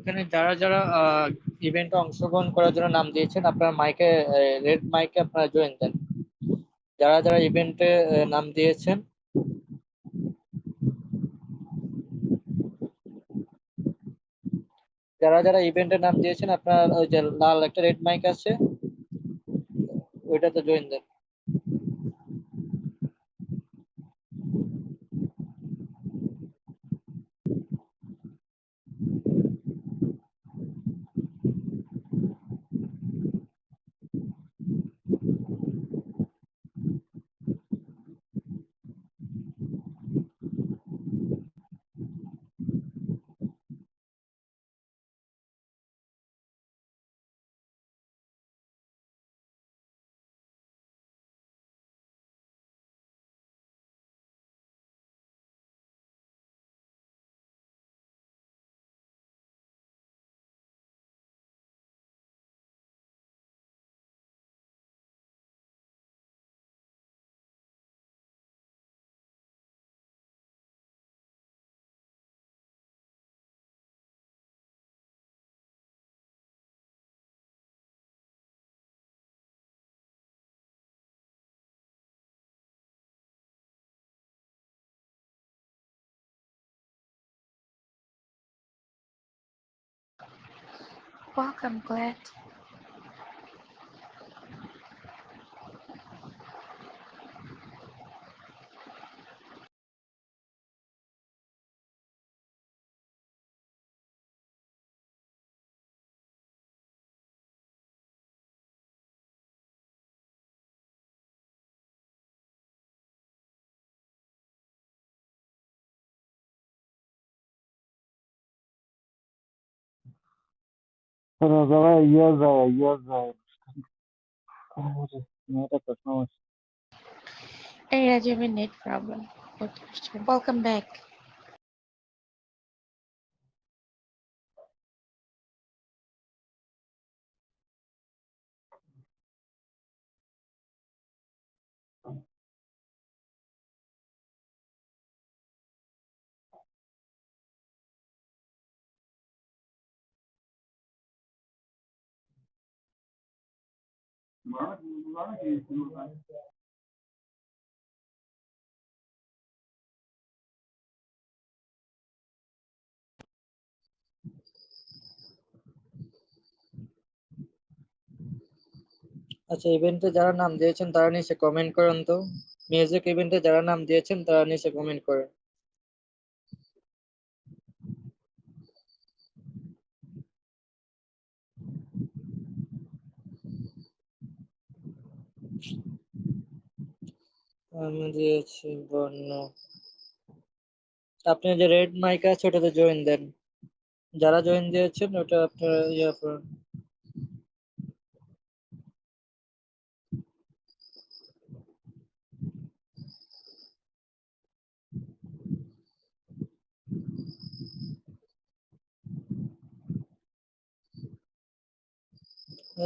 এখানে যারা যারা ইভেন্টে অংশগ্রহণ করার জন্য নাম দিয়েছেন, আপনার মাইকে রেড মাইকে আপনারা জয়েন দেন। যারা যারা ইভেন্টে নাম দিয়েছেন, আপনার ওই যে লাল একটা রেড মাইক আছে, ওইটাতে জয়েন দেন। Welcome, Glad. Давай я за. Это коснулось. Hey, Rajami, net problem. Welcome back. আচ্ছা, ইভেন্টে যারা নাম দিয়েছেন তারা নিচে কমেন্ট করেন তো। মিউজিক ইভেন্টে যারা নাম দিয়েছেন তারা নিচে কমেন্ট করেন। আমি দিয়েছি বর্ণ। আপনি যে রেড মাইক আছে ওটাতে জয়েন দেন। যারা জয়েন দিয়েছেন ওটা আপনারা ইয়ে করেন।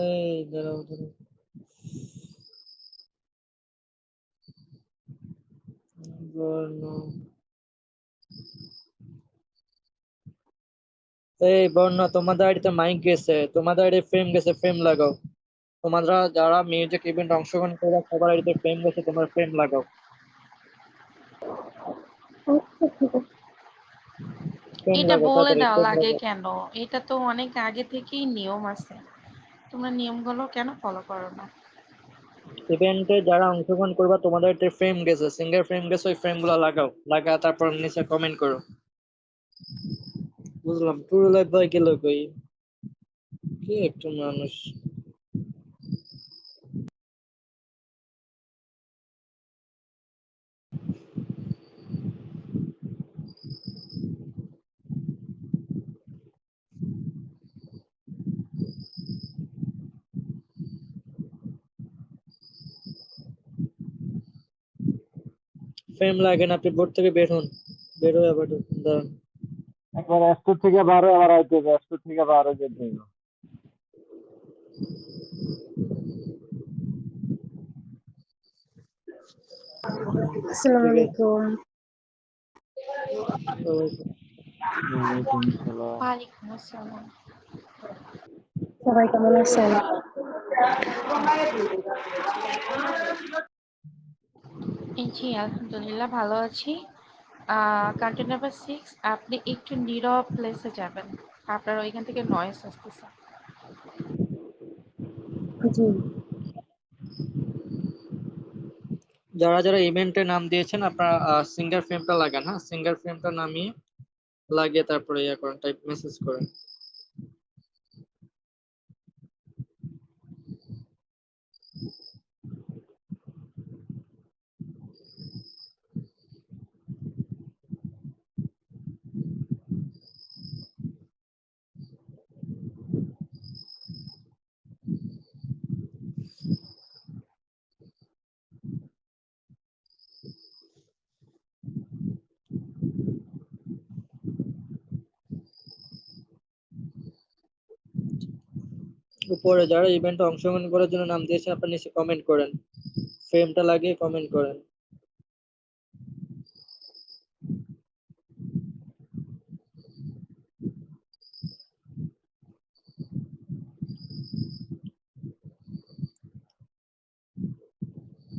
এই দাঁড়াও দাঁড়াও, বর্ণ। এই বর্ণ, তোমাদের আইডিতে মাইক গেছে, তোমাদের আইডি ফ্রেম গেছে, ফ্রেম লাগাও। তোমরা যারা মিউজিক ইভেন্ট অংশগ্রহণ করবে সবার আইডিতে ফ্রেম গেছে, তোমরা ফ্রেম লাগাও। ফ্রেম এটা লাগাও বলে তাড়াতাড়ি, দেওয়া ফ্রেম লাগে লাগাও। কেন? এটা তো অনেক আগে থেকেই নিয়ম আছে। তোমরা নিয়মগুলো কেন ফলো করো না? ইভেন্টে যারা অংশগ্রহণ করবা তোমাদের একটা ফ্রেম গেছে, সিঙ্গেল ফ্রেম গেছে, ওই ফ্রেম গুলো লাগাও। লাগা তারপর নিচে কমেন্ট করো। বুঝলাম, পুরো লাইফ ভাই গেল কই? কি একটা মানুষ। ফ্রেম লাগে না, আপনি বোর্ড থেকে বের হন। বের হয়ে আবার দাঁড়ান। একবার S2 থেকে বারো আবার আইতে S2 থেকে বারো যেতে হইব। আসসালামু ঠিক আছে। আলাইকুম। ওয়ালাইকুম। ওয়ালাইকুম আসসালাম। ওয়ালাইকুম আসসালাম। সবাই কেমন আছেন? এই জি আলহামদুলিল্লাহ ভালো আছি। কান্ট্রি নাম্বার 6, আপনি একটু নীরব প্লেসে যাবেন। আপনার ওইখান থেকে নয়েজ আসতেছে। জি। যারা যারা ইভেন্টে নাম দিয়েছেন আপনারা সিঙ্গার ফ্রেমটা লাগান, হ্যাঁ সিঙ্গার ফ্রেমটা নামিয়ে লাগিয়ে তারপরে ইয়া করেন, টাইপ মেসেজ করেন। উপরে যারা ইভেন্টে অংশগ্রহণ করার জন্য নাম দিয়েছেন আপনারা নিচে কমেন্ট করেন, ফ্রেমটা লাগিয়ে কমেন্ট করেন।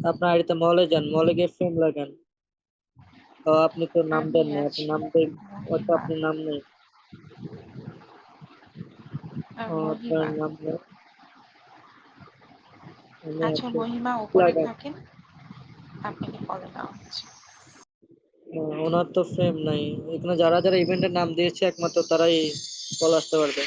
আপনার আইডিতে মলে যান, মলে গিয়ে ফ্রেম লাগান। আপনি তো নাম আমি দেন না, আপনি আছি নাম দেন, তো মহিমা। আপনার নাম নেই। আপনার মহিমা। নাম নেই, আমি আচ্ছা আছি। মহিমা উপরে লাগান। থাকেন, আপনাকে ফলো দেওয়া হচ্ছে। ওনার তো ফ্রেম নাই। এখানে যারা যারা ইভেন্টের নাম দিয়েছে একমাত্র তারাই কল আসতে পারবে।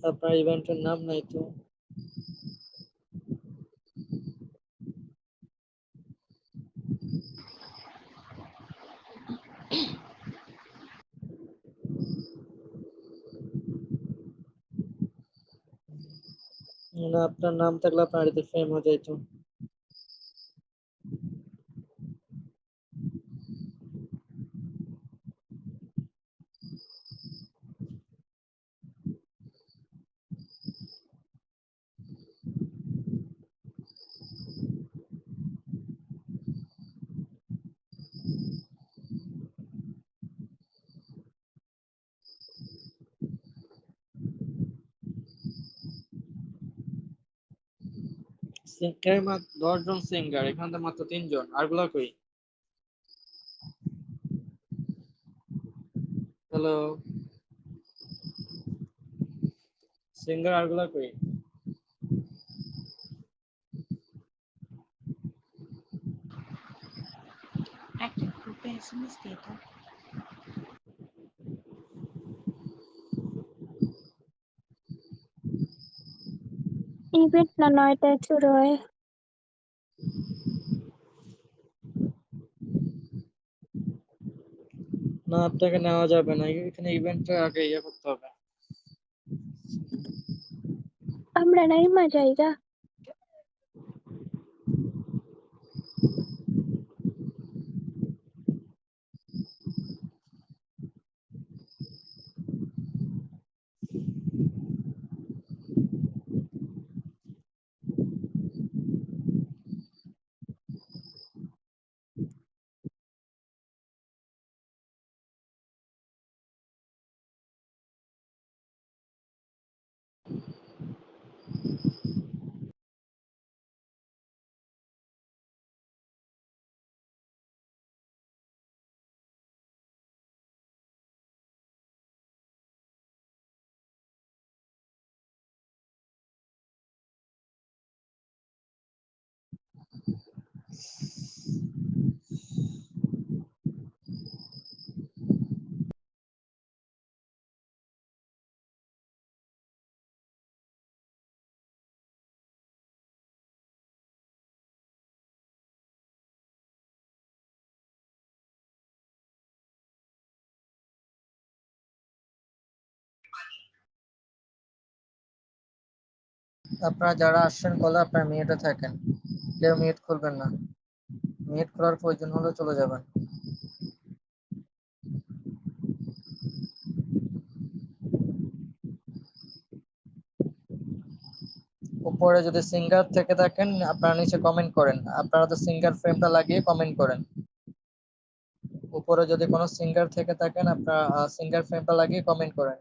আপনার ইভেন্টের নাম নাই তো। না, আপনার নাম থাকলে আপনার আইডিতে ফ্রেম হয়ে যাইতো। সিঙ্গার মাত্র 10 জন সিঙ্গার, এখানে তো মাত্র 3 জন, আরগুলা কই? হ্যালো, সিঙ্গার আরগুলা কই? একটা গ্রুপে এসএমএস দিয়ে দাও। ইভেন্ট না 9টায় শুরু হয়। না, আপনাকে নেওয়া যাবে না, এখানে ইভেন্টটা আগে ইয়ে করতে হবে। আমরা নাইমা জায়গা। আপনারা যারা আসছেন কলে আপনারা মিউটে থাকেন, কেউ মিউট খুলবেন না। নেট খোলার প্রয়োজন হলে চলে যাবেন। উপরে যদি সিঙ্গার থেকে থাকেন আপনারা নিচে কমেন্ট করেন। আপনারা তো সিঙ্গার ফ্রেমটা লাগিয়ে কমেন্ট করেন। উপরে যদি কোনো সিঙ্গার থেকে থাকেন আপনারা সিঙ্গার ফ্রেমটা লাগিয়ে কমেন্ট করেন।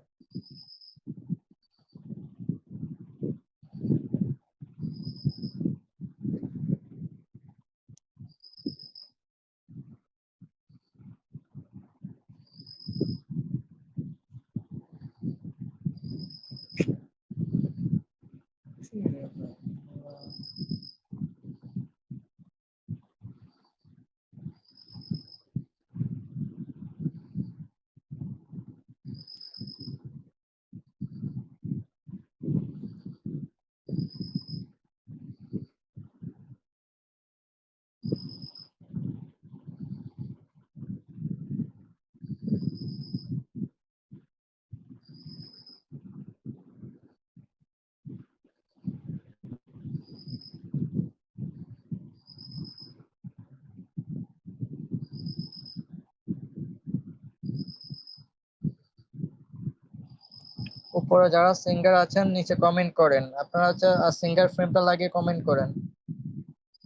উপরে যারা সিঙ্গার আছেন নিচে কমেন্ট করেন। আপনারা হচ্ছে সিঙ্গার ফ্রেমটা লাগিয়ে কমেন্ট করেন।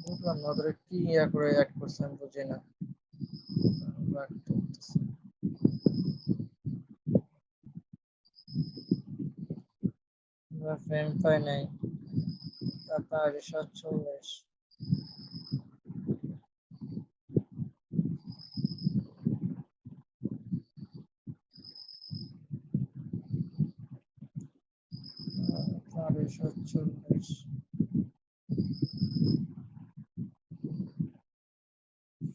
বুঝলাম না ওদের কি ইয়া করে অ্যাড করছে আমি বুঝি না। ফ্রেম পাই নাই। আপনার 47 47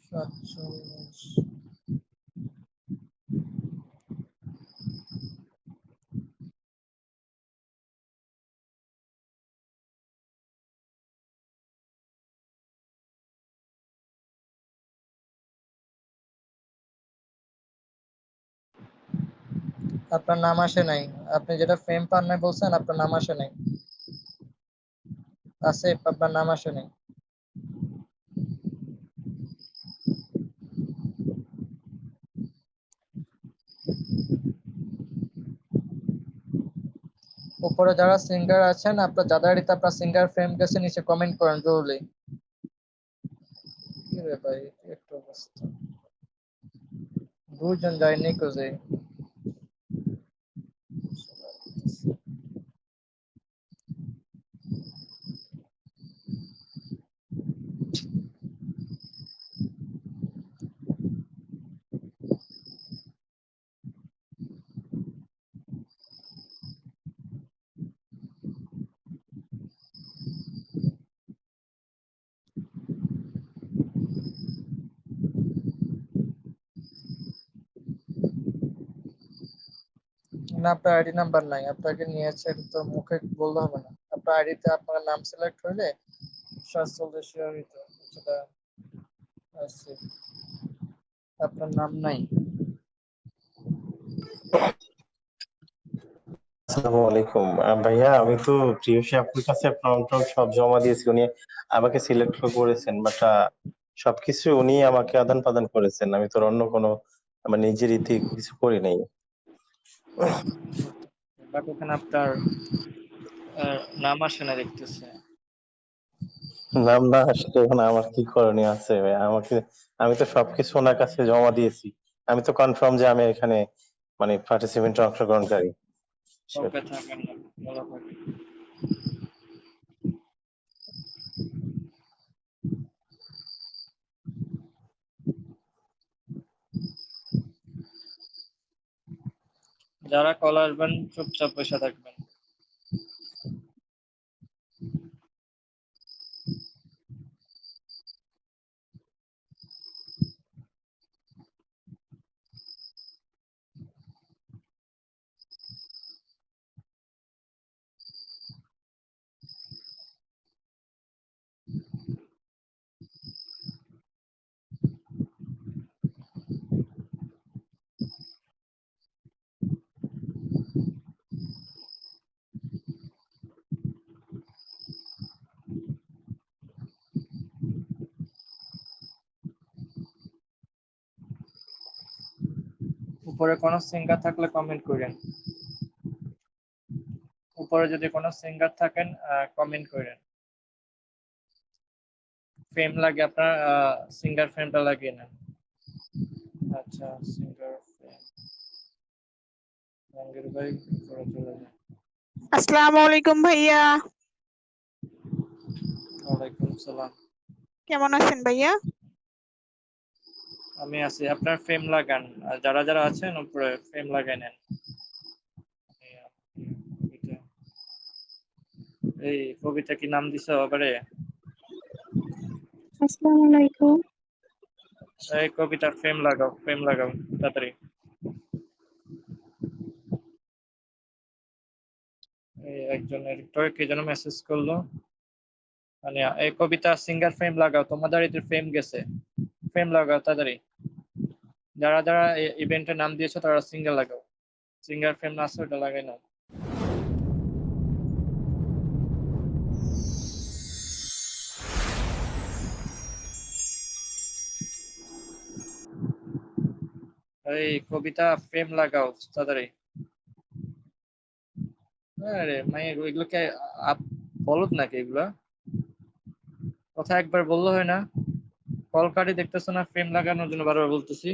47 আপনার নাম আসে নাই। আপনি যেটা ফ্রেম পান নাই বলছেন আপনার নাম আসে নাই। আসিফ আপনার নাম আসে নাই। উপরে যারা সিঙ্গার আছেন আপনার যাদের আইডিতে আপনার সিঙ্গার ফ্রেম গেছে নিচে কমেন্ট করেন জরুরি। কি রে ভাই কি একটা অবস্থা। দুইজন যায়নি কোজে। না আপনার আইডি নাম্বার নাই। আপনাকে নিয়েছে এটা তো মুখে বললে হবে না। আপনার আইডিতে আপনার নাম সিলেক্ট হইলে 47 শেয়ার হইতো সেটা আছে। আপনার নাম নাই। আসসালামু আলাইকুম ভাইয়া, আমি তো প্রিয়সী আপুর কাছে ফর্ম টর্ম সব জমা দিয়েছি। উনি আমাকে সিলেক্ট করেছেন, বাট সবকিছু উনি আমাকে আদান প্রদান করেছেন। আমি তো অন্য কোনো আমার নিজের ইতি কিছু করি নাই। বাট ওখানে আপনার নাম আসে না দেখতেছে। নাম না আসলে এখন আমার কি করণীয় আছে ভাই? আমাকে, আমি তো সবকিছু ওনার কাছে জমা দিয়েছি। আমি তো কনফার্ম যে আমি এখানে মানে পার্টিসিপেন্ট অংশগ্রহণকারী। ওকে থাকেন না ভালো থাকেন। যারা কল আসবেন চুপচাপ বসে থাকবেন। উপরে কোনো সিঙ্গার থাকলে কমেন্ট করেন। উপরে যদি কোনো সিঙ্গার থাকেন কমেন্ট করেন। ফ্রেম লাগে আপনার সিঙ্গার ফ্রেমটা লাগিয়ে নেন। আচ্ছা সিঙ্গার ফ্রেম জাহাঙ্গীর ভাই উপরে চলে যান। আসসালামু আলাইকুম ভাইয়া, ওয়ালাইকুম সালাম। কেমন আছেন ভাইয়া? আমি আছি। আপনার ফ্রেম লাগান, আর যারা যারা আছেন উপরে ফ্রেম লাগাই নেন। এই কবিতা কি নাম দিছো আবারে? আসসালামু আলাইকুম। এই কবিতা ফ্রেম লাগাও, ফ্রেম লাগাও তাড়াতাড়ি। এই একজনের কে যেন মেসেজ করলো, মানে এই কবিতা সিঙ্গার ফ্রেম লাগাও, তোমাদের এতে ফ্রেম গেছে, ফ্রেম লাগাও তাড়াতাড়ি। যারা যারা ইভেন্টের নাম দিয়েছো তারা সিঙ্গার লাগাও, সিঙ্গার ফ্রেম না আছে ওটা লাগাই নাও। এই কবিতা ফ্রেম লাগাও তাড়াতাড়ি। আরে মাই এগুলোকে বলত নাকি এগুলা? কথা একবার বললো হয় না? কল কার্ডে দেখতেছো না ফ্রেম লাগানোর জন্য বারবার বলতেছি।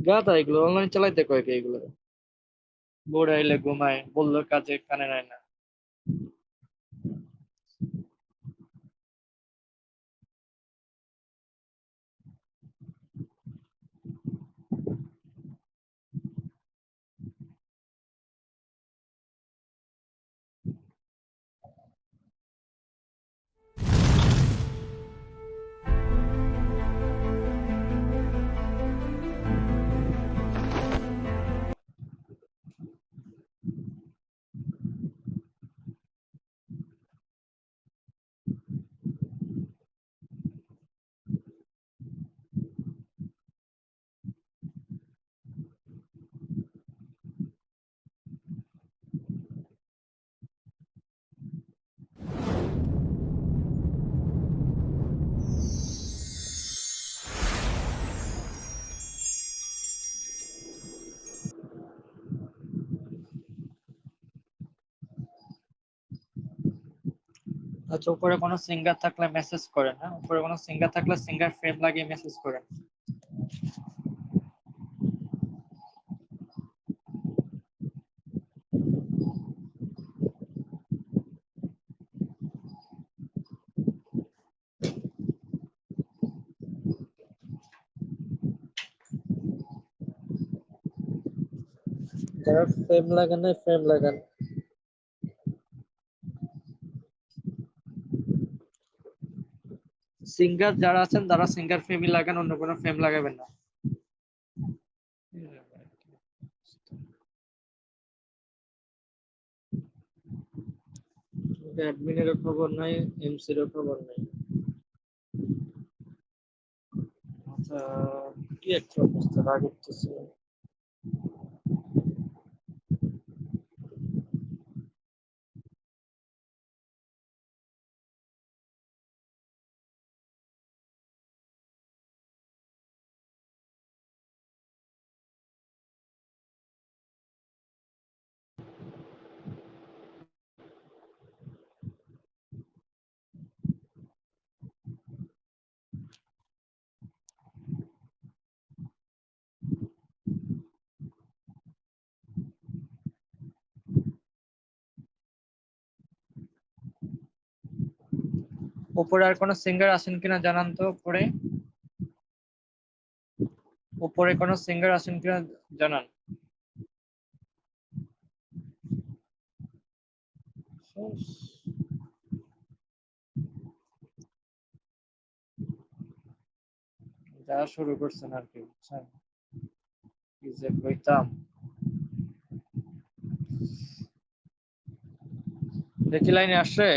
গাদা এগুলো, অনলাইন চালাইতে কয় কে এগুলো? বোর্ড আইলে ঘুমায়, বললো কাজে কানে নেয় না। আচ্ছা উপরে কোনো সিঙ্গার থাকলে মেসেজ করেন, হ্যাঁ উপরে কোনো সিঙ্গার থাকলে সিঙ্গার ফ্রেম লাগিয়ে মেসেজ করেন। যারা ফ্রেম লাগান নাই ফ্রেম লাগান। সিঙ্গার যারা আছেন তারা সিঙ্গার ফ্রেমই লাগান, অন্য কোনো ফ্রেম লাগাবেন না। অ্যাডমিনেরও খবর নাই, এমসিরও খবর নাই। আচ্ছা কি একটা অবস্থা, রাগ উঠতেছে। উপরে আর কোনো সিঙ্গার আছেন কিনা জানান তো। উপরে উপরে কোনো সিঙ্গার আছেন কিনা জানান। যা শুরু করছেন আর কি, বুঝছেন কি যে কইতাম। দেখি লাইনে আসছে।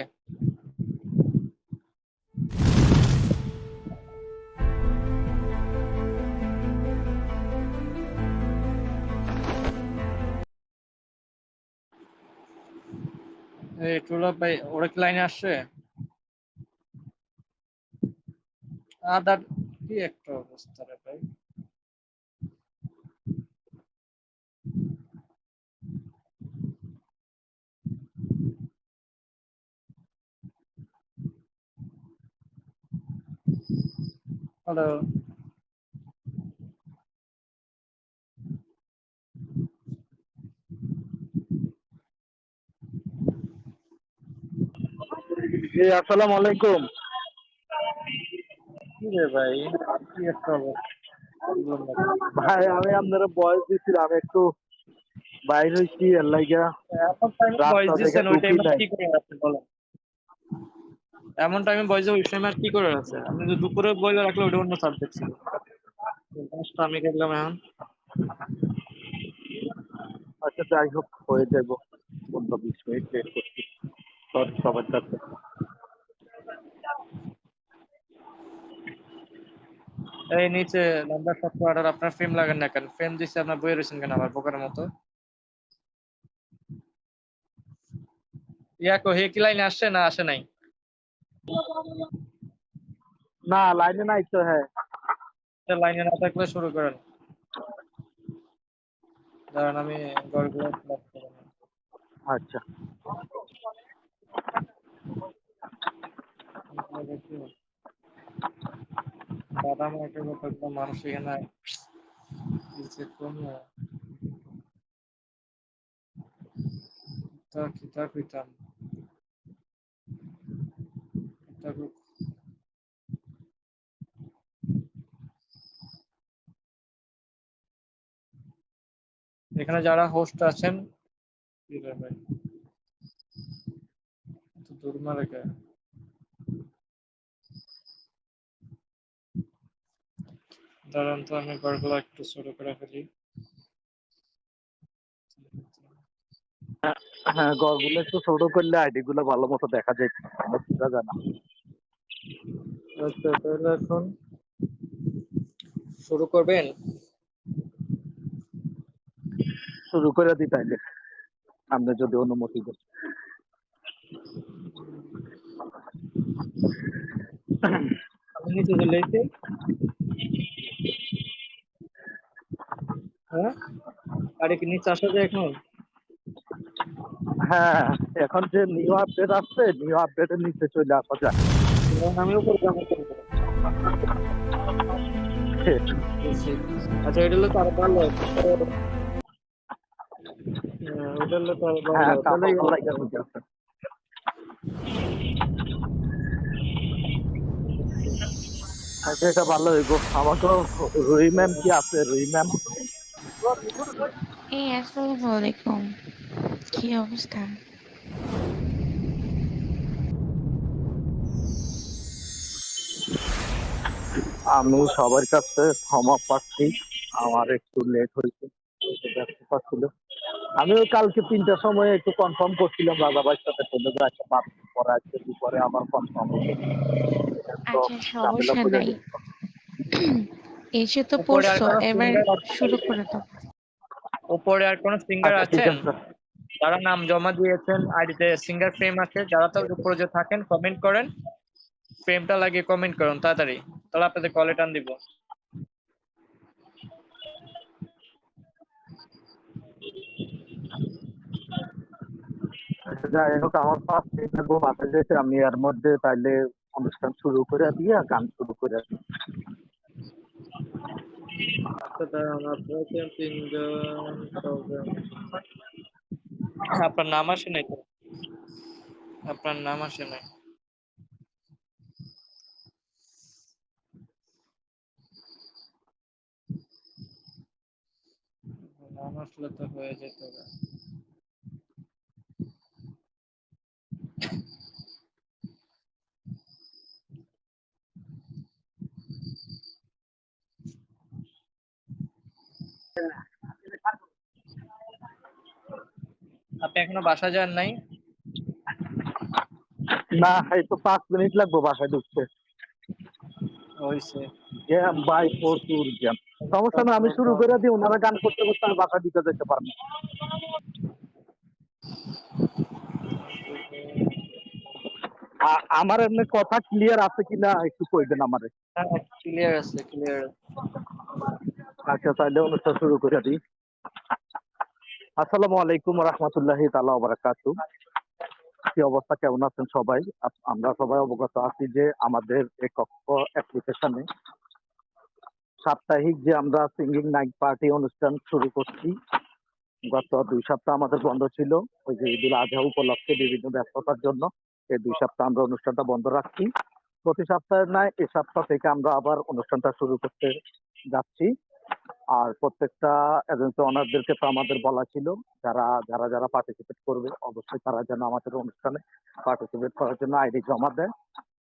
এই টুলক ভাই ওরা কি লাইনে আসছে? আদার কি একটা অবস্থা রে ভাই। হ্যালো। জি আসসালামু আলাইকুম। কি রে ভাই, কি একটা অবস্থা। ভাই আমি আপনারা বয়স দিছিলাম, একটু বাইরে হইছি এর লাগা এমন টাইমে ভয়েস রাস্তা দেখে দিচ্ছেন, ওই ঢুকি টাইমে নাই। কি করে আছে বলেন? এমন টাইমে ভয়েস ওই টাইমে আর কি করে আছে? আপনি যদি দুপুরে বইলে রাখলে ওটা অন্য সাবজেক্ট ছিল। জিনিসটা আমি দেখলাম এখন। আচ্ছা যাই হোক, হয়ে যাবো। 15-20 মিনিট লেট করছি, সরি সবার কাছে। এই নিচে নাম্বার 17-18 আপনার ফ্রেম লাগান না কেন? ফ্রেম দিচ্ছে আপনার বইয়ে রয়েছেন কেন আবার বোকার মতো? ইয়াকো হে কি লাইনে আসছে না আসে নাই? না লাইনে নাই তো। হ্যাঁ লাইনে না থাকলে শুরু করেন। দাঁড়ান আমি গড়গুলো select করে নিই। আচ্ছা। তাহলে দেখি বাদাম একটা কথা মানুষ এখানে দিচ্ছে কমে তা কিতা কইতাম কিতা কই- এখানে যারা হোস্ট আছেন কি রে ভাই তো দূর মারে কে? দাঁড়ান তো আমি গড়গুলো একটু ছোট করে ফেলি। হ্যাঁ, ঘরগুলো একটু ছোট করলে আইডি গুলো ভালো মতো দেখা যায়, বোঝা যায় না। আচ্ছা তাহলে এখন শুরু করবেন। শুরু করে দিই তাইলে, আপনি যদি অনুমতি দেন। আমি নিচে চলে এসেছি। হ্যাঁ আরে কি নিচে আসা যায় এখন? হ্যাঁ, এখন যে নিউ আপডেট আসছে, নিউ আপডেটের নিচে চলে আসা যায়। আমি উপরে যাবো করবো। বুঝছি। আচ্ছা এটা হলো তার ভালো। ওটা হলো তার ভালো হ্যাঁ, তাহলে কাপড় লাগে ঠিক আছে। আচ্ছা, এটা ভালো হইব। আমাকেও রুই ম্যাম কি আছে? রুই ম্যাম এই আসসালামু আলাইকুম, কি অবস্থা? আমি সবার কাছে ক্ষমা প্রার্থী, আমার একটু লেট হয়েছে, ব্যস্ততা ছিল। আমি ওই কালকে 3টার সময় একটু কনফার্ম করছিলাম রাজা ভাইয়ের সাথে, চলে যায় একটা 5 দিন পরে আসছে, দুপুরে আবার কনফার্ম হলো। তো আচ্ছা ঝামেলা সমস্যা করে নাই, গেছে। এসে তো উপরে আর পড়ছো, কোনো এবার সিঙ্গার শুরু করে দাও। উপরে আর কোনো সিঙ্গার আচ্ছা ঠিক আছেন আছে। যারা নাম জমা দিয়েছেন আইডিতে সিঙ্গার ফ্রেম আছে যারা তো উপরে যে থাকেন কমেন্ট করেন ফ্রেমটা লাগিয়ে কমেন্ট করুন তাড়াতাড়ি তাহলে আপনাদের কলে টান দিব। আচ্ছা, যাই হোক, আমার 5 মিনিট লাগবো বাসায় যেতে। আমি এর মধ্যে তাইলে অনুষ্ঠান শুরু করে দিয়ে গান শুরু করে দিই। আচ্ছা দাঁড়ান আপনারা তিনজন প্রবলেম আপনার নাম আসে নাই তো আপনার নাম আসে নাই নাম আসলে তো হয়ে যেত গা। আপনি এখনো বাসা যান নাই? না, এই তো 5 মিনিট লাগবো বাসায় ঢুকতে। হয়েছে জ্যাম ভাই, প্রচুর জ্যাম। সমস্যা না, আমি শুরু করে দিই, ওনারা গান করতে করতে আমি বাসা দিতে যেতে পারবো। আমার এমনি কথা ক্লিয়ার আছে কিনা একটু কইবেন আমারে। হ্যাঁ ক্লিয়ার আছে ক্লিয়ার। আচ্ছা, তাহলে অনুষ্ঠান শুরু করে দিই। আসসালামু আলাইকুম রহমতুল্লাহি তাআলা ওয়া বারাকাতুহু। কি অবস্থা, কেমন আছেন সবাই? আমরা সবাই অবগত আছি যে আমাদের এই কক্ষ অ্যাপ্লিকেশনে সাপ্তাহিক যে আমরা সিঙ্গিং নাইট পার্টি অনুষ্ঠান শুরু করছি, গত 2 সপ্তাহ আমাদের বন্ধ ছিল ওই যে ঈদুল আজহা উপলক্ষে বিভিন্ন ব্যস্ততার জন্য। এই 2 সপ্তাহ আমরা অনুষ্ঠানটা বন্ধ রাখছি। প্রতি সপ্তাহের নয় এ সপ্তাহ থেকে আমরা আবার অনুষ্ঠানটা শুরু করতে যাচ্ছি। আর প্রত্যেকটা এজেন্সি ওনারদেরকে তো আমাদের বলা ছিল যারা যারা যারা পার্টিসিপেট করবে অবশ্যই তারা যেন আমাদের অনুষ্ঠানে পার্টিসিপেট করার জন্য আইডি জমা দেয়।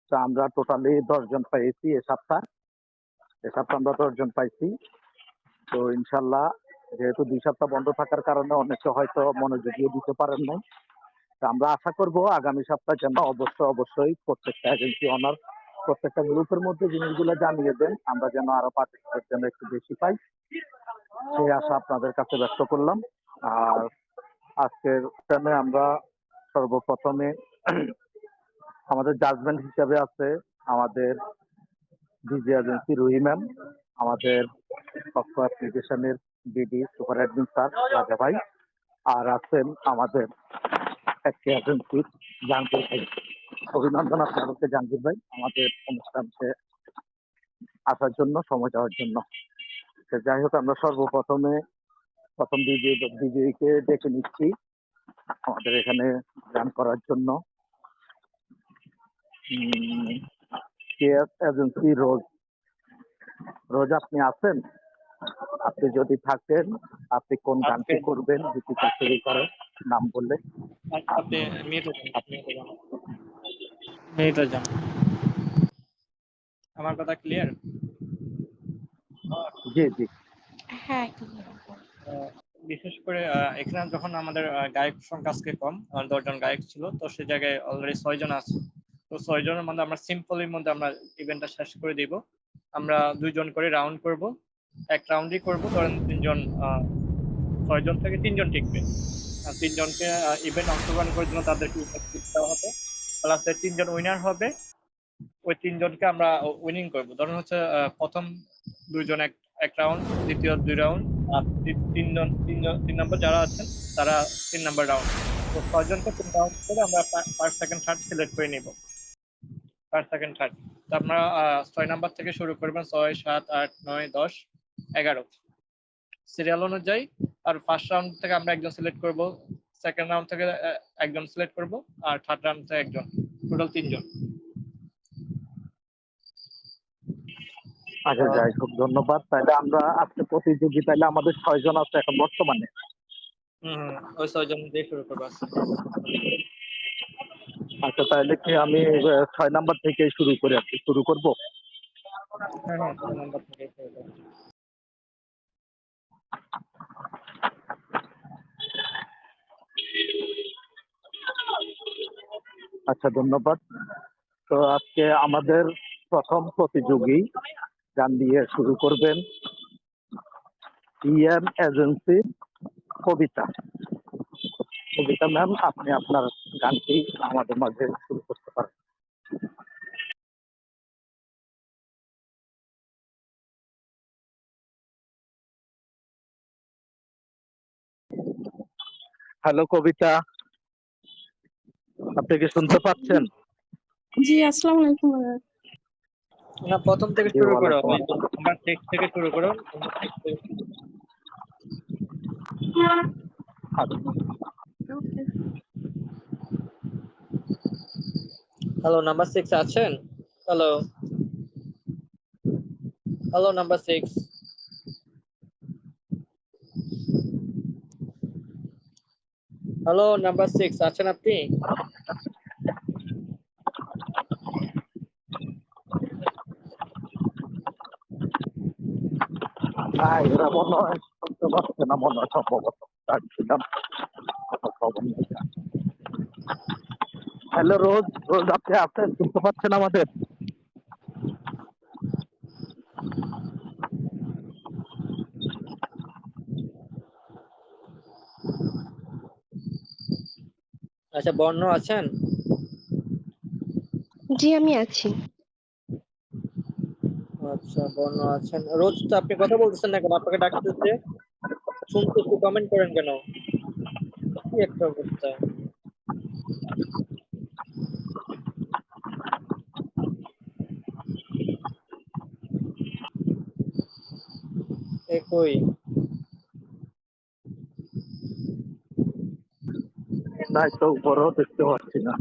তো আমরা টোটালি 10 জন পেয়েছি এ সপ্তাহ আমরা 10 জন পাইছি। তো ইনশাল্লাহ যেহেতু 2 সপ্তাহ বন্ধ থাকার কারণে অনেকে হয়তো মনোযোগী দিতে পারেন নাই। তো আমরা আশা করব আগামী সপ্তাহে যেন অবশ্যই প্রত্যেকটা এজেন্সি ওনার প্রত্যেকটা গ্রুপের মধ্যে জিনিসগুলো জানিয়ে দেন, আমরা যেন আরো পার্টিসিপেট যেন একটু বেশি পাই, সেই আশা আপনাদের কাছে ব্যক্ত করলাম। আর আজকের অনুষ্ঠানে আমরা সর্বপ্রথমে আমাদের জাজমেন্ট হিসাবে আছে আমাদের ডিজে এজেন্সি রুহি ম্যাম, আমাদের কক্ষ অ্যাপ্লিকেশনের বিডি সুপার অ্যাডমিন স্যার রাজা ভাই, আর আছেন আমাদের একটি এজেন্সি জাহাঙ্গীর ভাই। অভিনন্দন আপনাদেরকে জাহাঙ্গীর ভাই আমাদের অনুষ্ঠানকে আসার জন্য, সময় দেওয়ার জন্য। তো যাই হোক, আমরা সর্বপ্রথমে প্রথম বিজয়ীকে ডেকে নিচ্ছি আমাদের এখানে গান করার জন্য। কেএস এজেন্সি রোজ। রোজ আপনি আছেন? আপনি যদি থাকেন আপনি কোন গানটি করবেন গীতিকা শুরু করেন নাম বললে। আপনি মিউটে যান। আমার কথা ক্লিয়ার? জি জি। হ্যাঁ clear। বিশেষ করে এখানে যখন আমাদের গায়ক সংখ্যা আজকে কম, 10 জন গায়ক ছিল, তো সে জায়গায় অলরেডি 6 জন আছে। তো 6 জনের মধ্যে আমরা সিম্পলের মধ্যে আমরা ইভেন্টটা শেষ করে দিব। আমরা 2 জন করে রাউন্ড করব, এক রাউন্ডই করব। ধরেন 3 জন, 6 জন থেকে 3 জন টিকবে। 3 জনকে ইভেন্ট অংশগ্রহণ করার জন্য তাদেরকে উপস্থিত দেওয়া হবে। লাস্টে 3 জন উইনার হবে, ওই 3 জনকে আমরা উইনিং করব। ধরুন হচ্ছে প্রথম 2 জন এক রাউন্ড, দ্বিতীয় 2 রাউন্ড, আর 3 নম্বর যারা আছেন তারা 3 নম্বর রাউন্ড। তো 6 জনকে 3 রাউন্ড করে আমরা ফার্স্ট সেকেন্ড থার্ড সিলেক্ট করে নিব। ফার্স্ট সেকেন্ড থার্ড তো আমরা 6 নম্বর থেকে শুরু করবেন, 6, 7, 8, 9, 10, 11 সিরিয়াল অনুযায়ী। আর ফার্স্ট রাউন্ড থেকে আমরা একজন সিলেক্ট করব, সেকেন্ড রাউন্ড থেকে একজন সিলেক্ট করব, আর থার্ড রাউন্ড থেকে একজন, টোটাল 3 জন। আচ্ছা, যাই হোক, ধন্যবাদ। তাহলে আমরা আজকে প্রতিযোগী তাহলে আমাদের 6 জন আছে এখন বর্তমানে। ওই 6 জন দিয়ে শুরু করবো আজকে। আচ্ছা, তাহলে কি আমি 6 নাম্বার থেকে শুরু করে শুরু করবো? হ্যাঁ 6 নম্বর থেকে শুরু করবো। আচ্ছা, ধন্যবাদ। তো আজকে আমাদের প্রথম প্রতিযোগী গান দিয়ে শুরু করবেন ইএম এজেন্সি কবিতা। কবিতা ম্যাম, আপনি আপনার গানটি আমাদের মাঝে শুরু করতে পারেন। হ্যালো কবিতা, আপনি কি শুনতে পাচ্ছেন? জি, আসসালামু আলাইকুম। না, প্রথম থেকে জি, শুরু করো, ওয়ালাইকুম আসসালাম। নাম্বার 6 থেকে শুরু করো। আচ্ছা। হ্যালো, নাম্বার 6 আছেন? Hello, hello number 6। Hello number 6 আছেন আপনি? না, এরা মনে হয় শুনতে পাচ্ছে না, মনে হয় সম্ভবত। ডাকছিলাম, কথা খবর নেই। হ্যালো রোজ, রোজ আপনি আছেন? শুনতে পাচ্ছেন আমাদের? আচ্ছা, বর্ণ আছেন? জি, আমি আছি। আচ্ছা, বর্ণ আছেন। রোজ তো আপনি কথা বলতেছেন না কেন? আপনাকে ডাকতেছে, শুনতেছি, কমেন্ট করেন কেন? কি একটা অবস্থা। কই? নাই তো, উপরেও দেখতে পাচ্ছি না।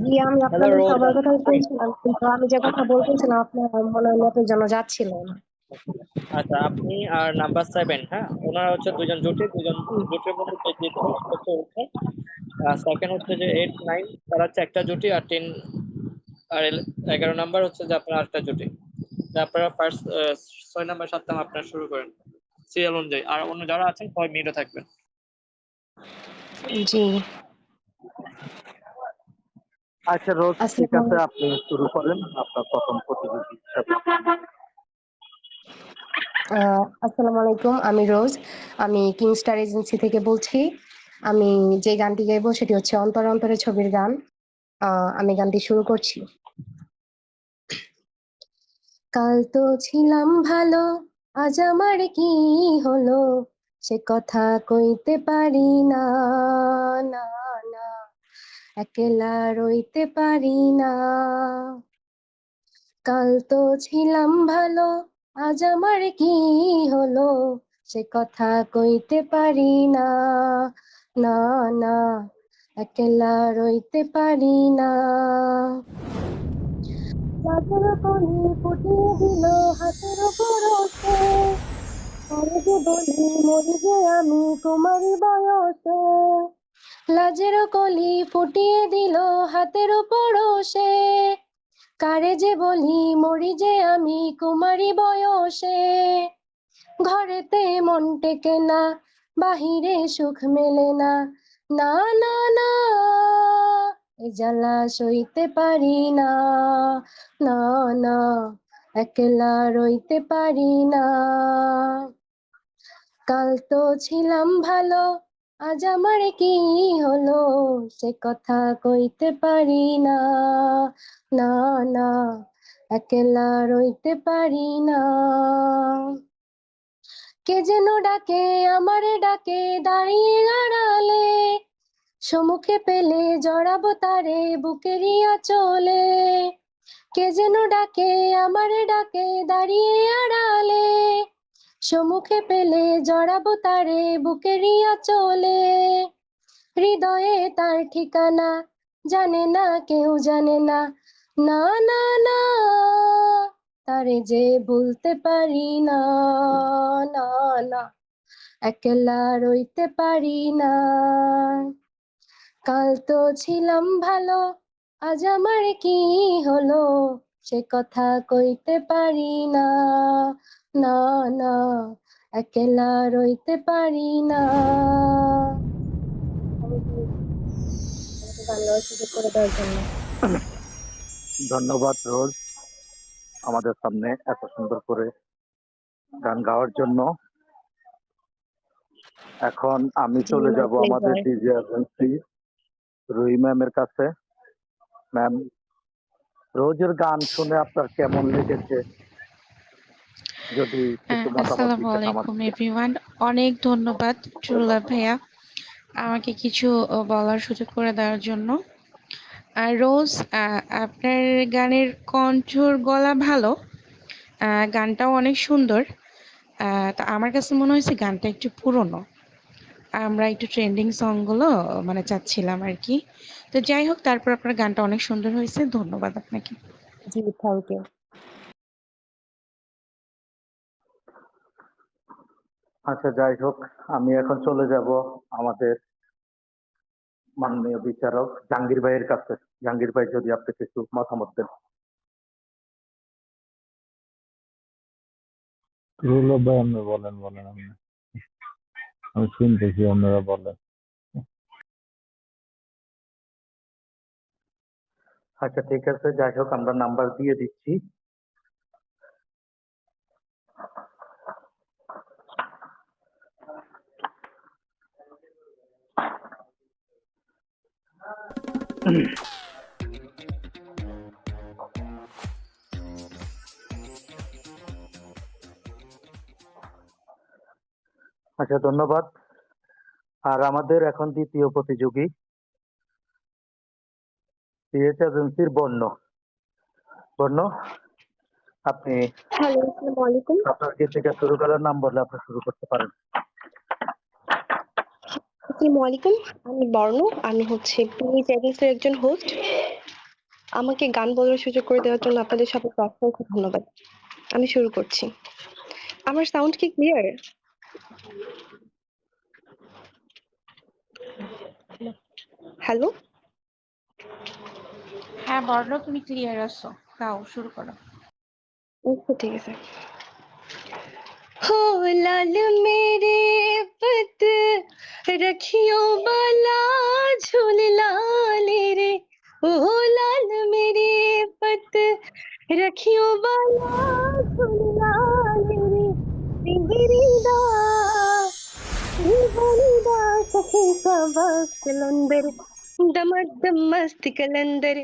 জি, আমি হ্যালো আপনাদের রোজ, সবার কথাই শুনছিলাম, কিন্তু আমি যে কথা বলতেছিলাম আপনার মনে হয় নেটের জন্য যাচ্ছিল না। আচ্ছা আপনি আর নাম্বার 7, হ্যাঁ ওনারা হচ্ছে দুজন জুটি, দুজন জুটির মধ্যে যে জিতবে হচ্ছে ওঠে। সেকেন্ড হচ্ছে যে 8, 9 তারা হচ্ছে একটা জুটি, আর 10 আর 11 নাম্বার হচ্ছে যে আপনার আরেকটা জুটি। আপনারা ফার্স্ট 6 নাম্বার 7 নাম্বার আপনারা শুরু করেন সিরিয়াল অনুযায়ী, আর অন্য যারা আছেন সবাই মিউটে থাকবেন। জি, আচ্ছা রোজ, ঠিক আসসালামু আছে, আপনি শুরু করেন আপনার প্রথম প্রতিযোগী হিসাবে। আসসালামু আলাইকুম, আমি রোজ। আমি কিংস্টার এজেন্সি থেকে বলছি। আমি যে গানটি গাইবো সেটি হচ্ছে অন্তরে অন্তরে ছবির গান। আমি গানটি শুরু করছি। কাল তো ছিলাম ভালো, আজ আমার কি হলো, সে কথা কইতে পারি না, না না, একলা রইতে পারি না। কাল তো ছিলাম ভালো, আজ আমার কি হলো, সে কথা কইতে পারি না, না না, একলা রইতে পারি না। লাজের কলি ফুটিয়ে দিল হাতের পরশে, আরে যে বলি মরি যে আমি তোমারই বয়সে। লাজের কলি ফুটিয়ে দিল হাতের পরশে, কারে যে বলি মরি যে আমি কুমারী বয়সে। ঘরেতে মন টেকে না, বাহিরে সুখ মেলে না, না না না, এ জ্বালা সইতে পারি না, না না, একলা রইতে পারি না। কাল তো ছিলাম ভালো, আজ আমার কি হলো, সে কথা কইতে পারি না, না না, একলা রইতে পারি না। কে যেন ডাকে আমারে ডাকে দাঁড়িয়ে আড়ালে, সম্মুখে পেলে জড়াবো তারে বুকেরই আঁচলে। কে যেন ডাকে আমারে ডাকে দাঁড়িয়ে আড়ালে, সম্মুখে পেলে জড়াবো তারে বুকেরই আঁচলে। হৃদয়ে তার ঠিকানা জানে না কেউ জানে না, না না না, তারে যে ভুলতে পারি না, না না, একলা রইতে পারি না। কাল তো ছিলাম ভালো, আজ আমার কি হলো, সে কথা কইতে পারি না, না না, একলা রইতে পারি না। আমাকে গান গাওয়ার সুযোগ করে দেওয়ার জন্য। ধন্যবাদ রোজ, আমাদের সামনে এত সুন্দর করে গান গাওয়ার জন্য। এখন আমি জি, চলে মাই যাব আমাদের প্লেজার। ডিজে এজেন্সি রুহি ম্যামের কাছে। ম্যাম, রোজের গান শুনে আপনার কেমন লেগেছে, যদি কিছু মতামত আসসালামু দিতেন আলাইকুম আমাদেরকে। এভরিওয়ান। অনেক ধন্যবাদ ট্রুলাভ ভাইয়া আমাকে কিছু বলার সুযোগ করে দেওয়ার জন্য। আর রোজ, আপনার গানের কণ্ঠর গলা ভালো, গানটাও অনেক সুন্দর। তা আমার কাছে মনে হয়েছে গানটা একটু পুরনো। আমরা একটু ট্রেন্ডিং সংগুলো মানে চাচ্ছিলাম আর কি। তো যাই হোক, তারপর আপনার গানটা অনেক সুন্দর হয়েছে, ধন্যবাদ আপনাকে। জি, থ্যাংক ইউ। আচ্ছা যাই হোক, আমি এখন চলে যাব আমাদের মাননীয় বিচারক জাহাঙ্গীর ভাইয়ের কাছে। জাহাঙ্গীর ভাই, যদি আপনি কিছু মতামত দেন। রুল ভাই, আপনি বলেন বলেন আপনি, আমি শুনতেছি, আপনারা বলেন। আচ্ছা ঠিক আছে, যাই হোক আমরা নাম্বার দিয়ে দিচ্ছি। আচ্ছা ধন্যবাদ। আর আমাদের এখন দ্বিতীয় প্রতিযোগী সিএচ এজেন্সির বর্ণ। বর্ণ, আপনি হ্যালো, আসসালামু আলাইকুম। আপনার কি থেকে শুরু করার নাম বললে আপনি শুরু করতে পারেন। আসসালামু আলাইকুম। আমি বর্ণ। আমি হচ্ছে পিনি চ্যানেলসের একজন হোস্ট। আমাকে গান বলার সুযোগ করে দেওয়ার জন্য আপনাদের সবাইকে অসংখ্য ধন্যবাদ। আমি শুরু করছি। আমার সাউন্ড কি ক্লিয়ার? হ্যালো? হ্যাঁ বর্ণ, তুমি ক্লিয়ার আছো, গাও, শুরু করো। আচ্ছা, ঠিক আছে। हो लाल मेरे पत रखियो बाला झूल लाल रे, ओ लाल मेरे पत रखियो बाला झूल लाल रे, सिंदरी दा सिंदरी दा सखी सबक कलंदर दम मस्त कलंदर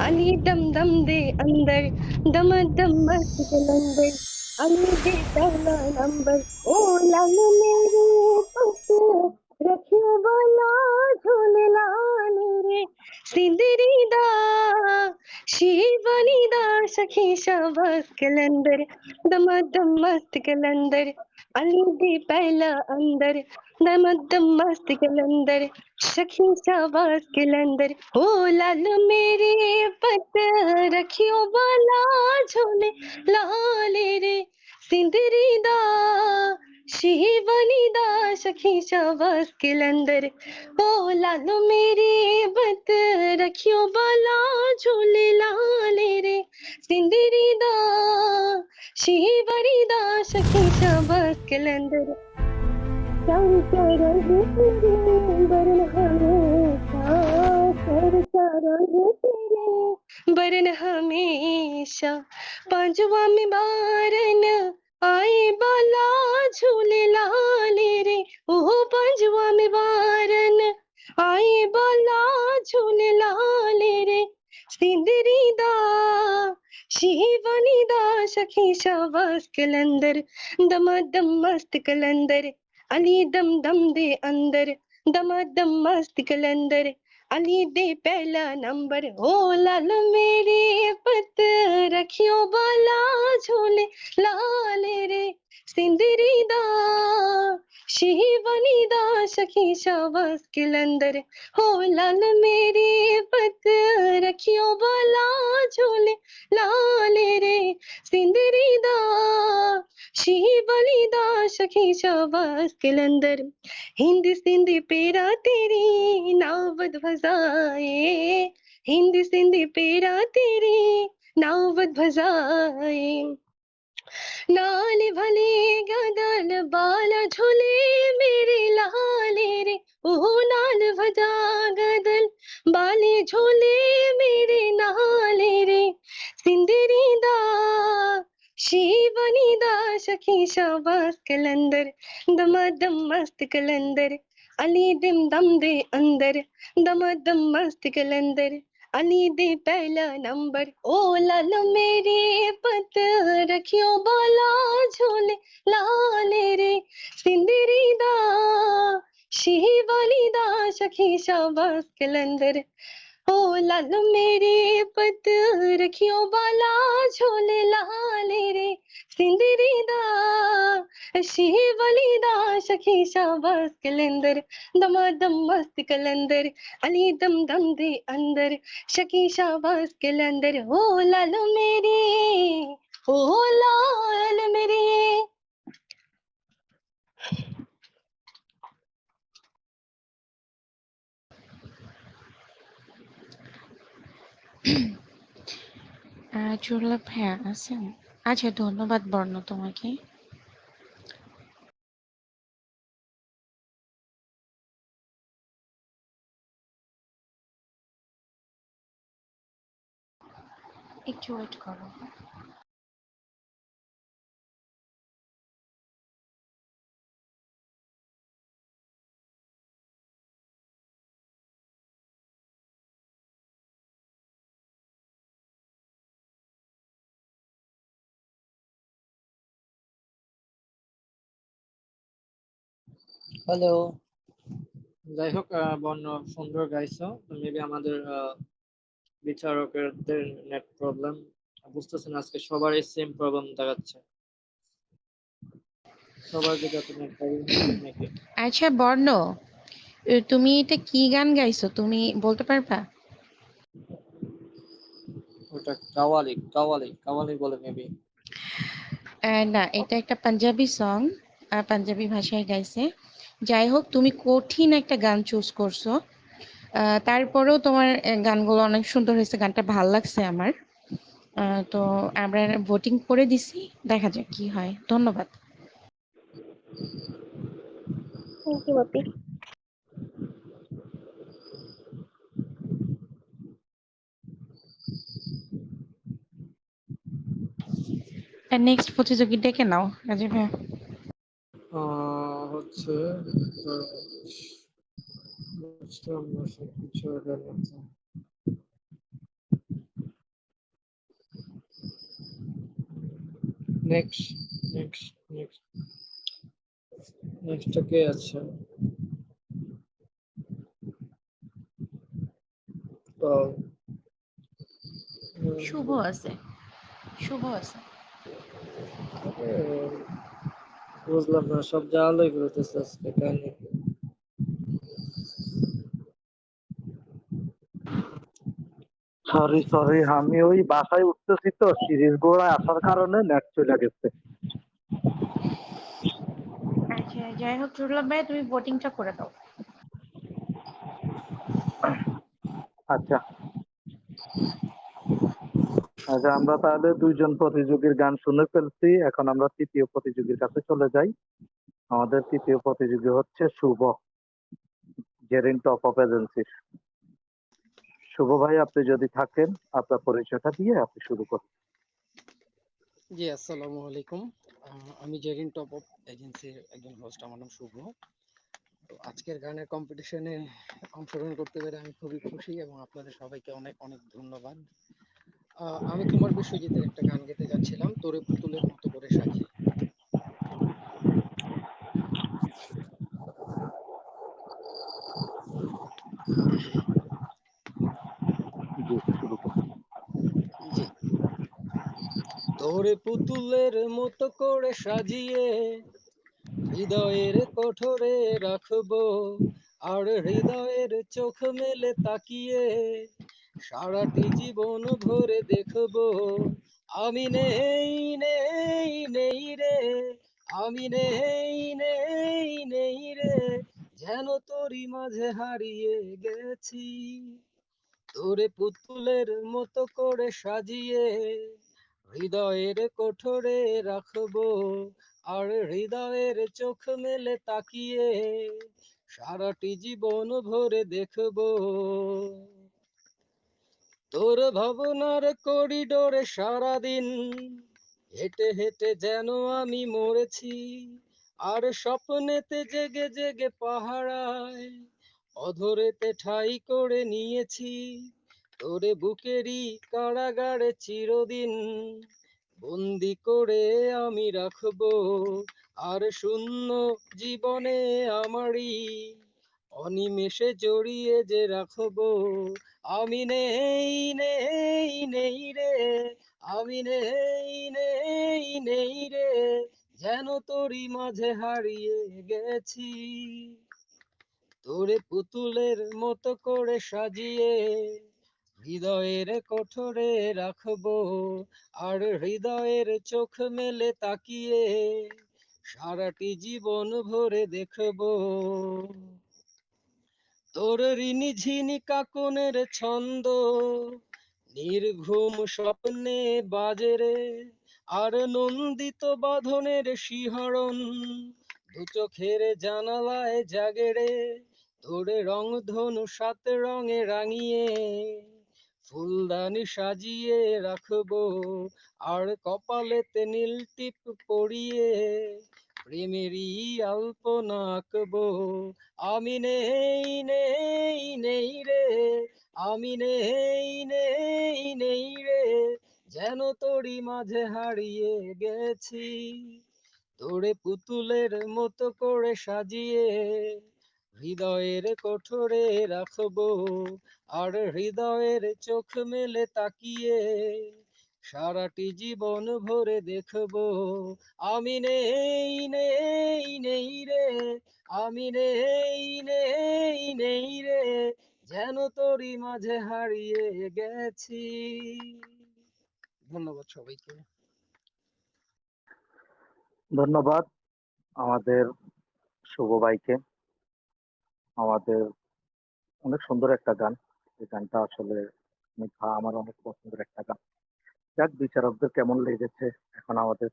अली दम दम दे अंदर दम मस्त कलंदर अली दे पहला नंबर ओ लाल मेरे पत रखियो बाला झूल लाल रे, सिंदरी दा शिवनी दा सखी शाबाश कलंदर दम मस्त कलंदर अली दे पहला अंदर दम मस्त कलंदर सखी शाबाश कलंदर ओ लाल मेरे पत रखियो बाला झोले लाल रे, सिंदरी दा शिवनी दा सखी शाबाश कलंदर ओ लाल मेरे पत रखियो बाला झोले लाल रे, सिंदरी दा शिवनी दा सखी शाबाश कलंदर बरन हमेशा पांचवा में बारन आए बाला झूले लाल रे, ओ पांचवा में बारन आए बाला झूले लाल रे, सिंदरी दा शिवनी दा सखी शाबाश कलंदर दम मस्त कलंदर अली दम दे अंदर दम मस्त कलंदर अली दे पहला नंबर ओ लाल मेरे पत रखियो बाला झोले लाल रे, सिंदरी दा शिवनी दा सखी शाबाश कलंदर हो लाल मेरे पत रखियो बाला झोले लाल रे, सिंदरी दा शिवनी दा सखी शाबाश कलंदर हिंद सिंध पेरा तेरी नावत भजाए, हिंद सिंध पेरा तेरी नावत भजाए, लाल भले गदल बाला झोले मेरे लाल रे, ओ लाल भजा गदल बाले झोले मेरे नाल रे, सिंदरी दा शिवनी दा सखी शाबाश कलंदर दम मस्त कलंदर अली दम दे अंदर दम मस्त कलंदर अली दे पहला नंबर ओ लाल मेरे पत रखियो बाला झोले लाल रे, सिंदरी दा शिवनी दा सखी शाबाश कलंदर ओ लाल मेरे पत रखियो बाला झोले लाल रे, सिंदरी दा शिवनी दा सखी शाबाश कलंदर दम मस्त कलंदर अली दम दे अंदर सखी शाबाश कलंदर ओ लाल मेरे, ओ लाल मेरे। চুল্লা ভাইয়া আছেন? আচ্ছা, ধন্যবাদ বর্ণ তোমাকে। একটু ওয়েট করো। হ্যালো, যাই হোক বর্ণ সুন্দর গাইছো। মেবি আমাদের বিচারকদের নেট প্রবলেম, বুঝতেছেন আজকে সবারই সেম প্রবলেম দেখাচ্ছে। সবার যদি আপনি নাকি আচ্ছা বর্ণ, তুমি এটা কি গান গাইছো তুমি বলতে পারবা? ওটা কাওয়ালি কাওয়ালি কাওয়ালি বলে মেবি। না, এটা একটা পাঞ্জাবি সং, পাঞ্জাবি ভাষায় গাইছে। যাই হোক, তুমি কঠিন একটা গান চুজ করছো। তারপরেও তোমার গানগুলো অনেক সুন্দর হয়েছে, গানটা ভাল লাগছে আমার। তো আমরা ভোটিং করে দিছি, দেখা যাক কি হয়। ধন্যবাদ। Thank you Bapi. নেক্সট প্রতিযোগী ডেকে নাও রাজীব ভাইয়া। হচ্ছে বুঝলাম না সব কিছু এটার মধ্যে। নেক্সট নেক্সট নেক্সট নেক্সট কে আছে? তো শুভ আছে, শুভ আছে। বুঝলাম না, সব জায়গায় ঘুরতেছে আজকে কাহিনী। সরি সরি, আমি ওই বাসায় উঠতেছি তো, সিরিজ গোড়ায় আসার কারণে নেট চলে গেছে। আচ্ছা যাই হোক, টুরলাভ ভাই তুমি ভোটিংটা করে দাও। আচ্ছা আচ্ছা, আমরা তাহলে দুইজন প্রতিযোগীর গান শুনে ফেলছি, এখন আমরা তৃতীয় প্রতিযোগীর কাছে চলে যাই। আমাদের তৃতীয় প্রতিযোগী হচ্ছে শুভ, জেরিন টপ অফ এজেন্সির। শুভ ভাই, আপনি যদি থাকেন আপনার পরিচয়টা দিয়ে আপনি শুরু করুন। জি আসসালামু আলাইকুম। আমি জেরিন টপ অফ এজেন্সির একজন হোস্ট, আমার নাম শুভ। তো আজকের গানের কম্পিটিশনে অংশগ্রহণ করতে পেরে আমি খুবই খুশি এবং আপনাদের সবাইকে অনেক অনেক ধন্যবাদ। আমি কুমার বিশ্বজিতের একটা গান গেতে যাচ্ছিলাম, তোরে পুতুলের মতো করে সাজিয়ে। জি, শুরু করুন। জি। তোরে পুতুলের মতো করে সাজিয়ে হৃদয়ের কোঠরে রাখবো, আর হৃদয়ের চোখ মেলে তাকিয়ে সারাটি জীবন ভরে দেখবো। আমি নেই নেই নেই রে, আমি নেই নেই নেই রে, যেন তোরই মাঝে হারিয়ে গেছি। তোরে পুতুলের মতো করে সাজিয়ে হৃদয়ের কোঠরে রাখবো, আর হৃদয়ের চোখ মেলে তাকিয়ে সারাটি জীবন ভরে দেখবো। তোর ভাবনার করিডোরে সারাদিন হেঁটে হেঁটে যেন আমি মরেছি, আর স্বপ্নেতে জেগে জেগে পাহারায় অধরেতে ঠাই করে নিয়েছি। তোরে বুকেরই কারাগারে চিরদিন বন্দি করে আমি রাখবো, আর শূন্য জীবনে আমারই অনিমেষে জড়িয়ে যে রাখবো। আমি নেই নেই নেই রে, আমি নেই নেই নেই রে, যেন তোরই মাঝে হারিয়ে গেছি। তোরে পুতুলের মতো করে সাজিয়ে হৃদয়ের কোঠরে রাখবো, আর হৃদয়ের চোখ মেলে তাকিয়ে সারাটি জীবন ভরে দেখবো। তোর ঋণী ঝিনি কাকনের ছন্দ নির্ঘুম স্বপ্নে বাজে রে, আর নন্দিত বাঁধনের শিহরণ দু চোখের জানালায় জাগে রে। তোরে রংধনু সাত রঙে রাঙিয়ে ফুলদানি সাজিয়ে রাখবো, আর কপালেতে নীল টিপ পরিয়ে প্রেমেরই আলপনা আঁকবো। আমি নেই নেই নেই রে, আমি নেই নেই নেই রে, যেন তোরই মাঝে হারিয়ে গেছি। তোরে পুতুলের মতো করে সাজিয়ে হৃদয়ের কোঠরে রাখবো, আর হৃদয়ের চোখ মেলে তাকিয়ে সারাটি জীবন ভরে দেখবো আমি নেই নেই নেই রে, আমি নেই নেই নেই রে, যেন তোরই মাঝে হারিয়ে গেছি। ধন্যবাদ সবাইকে। ধন্যবাদ আমাদের শুভ ভাইকে। আমাদের অনেক সুন্দর একটা গান, এই গানটা আসলে আমার অনেক পছন্দের একটা গান। যাক, বিচারকদের কেমন লেগেছে এখন আমাদের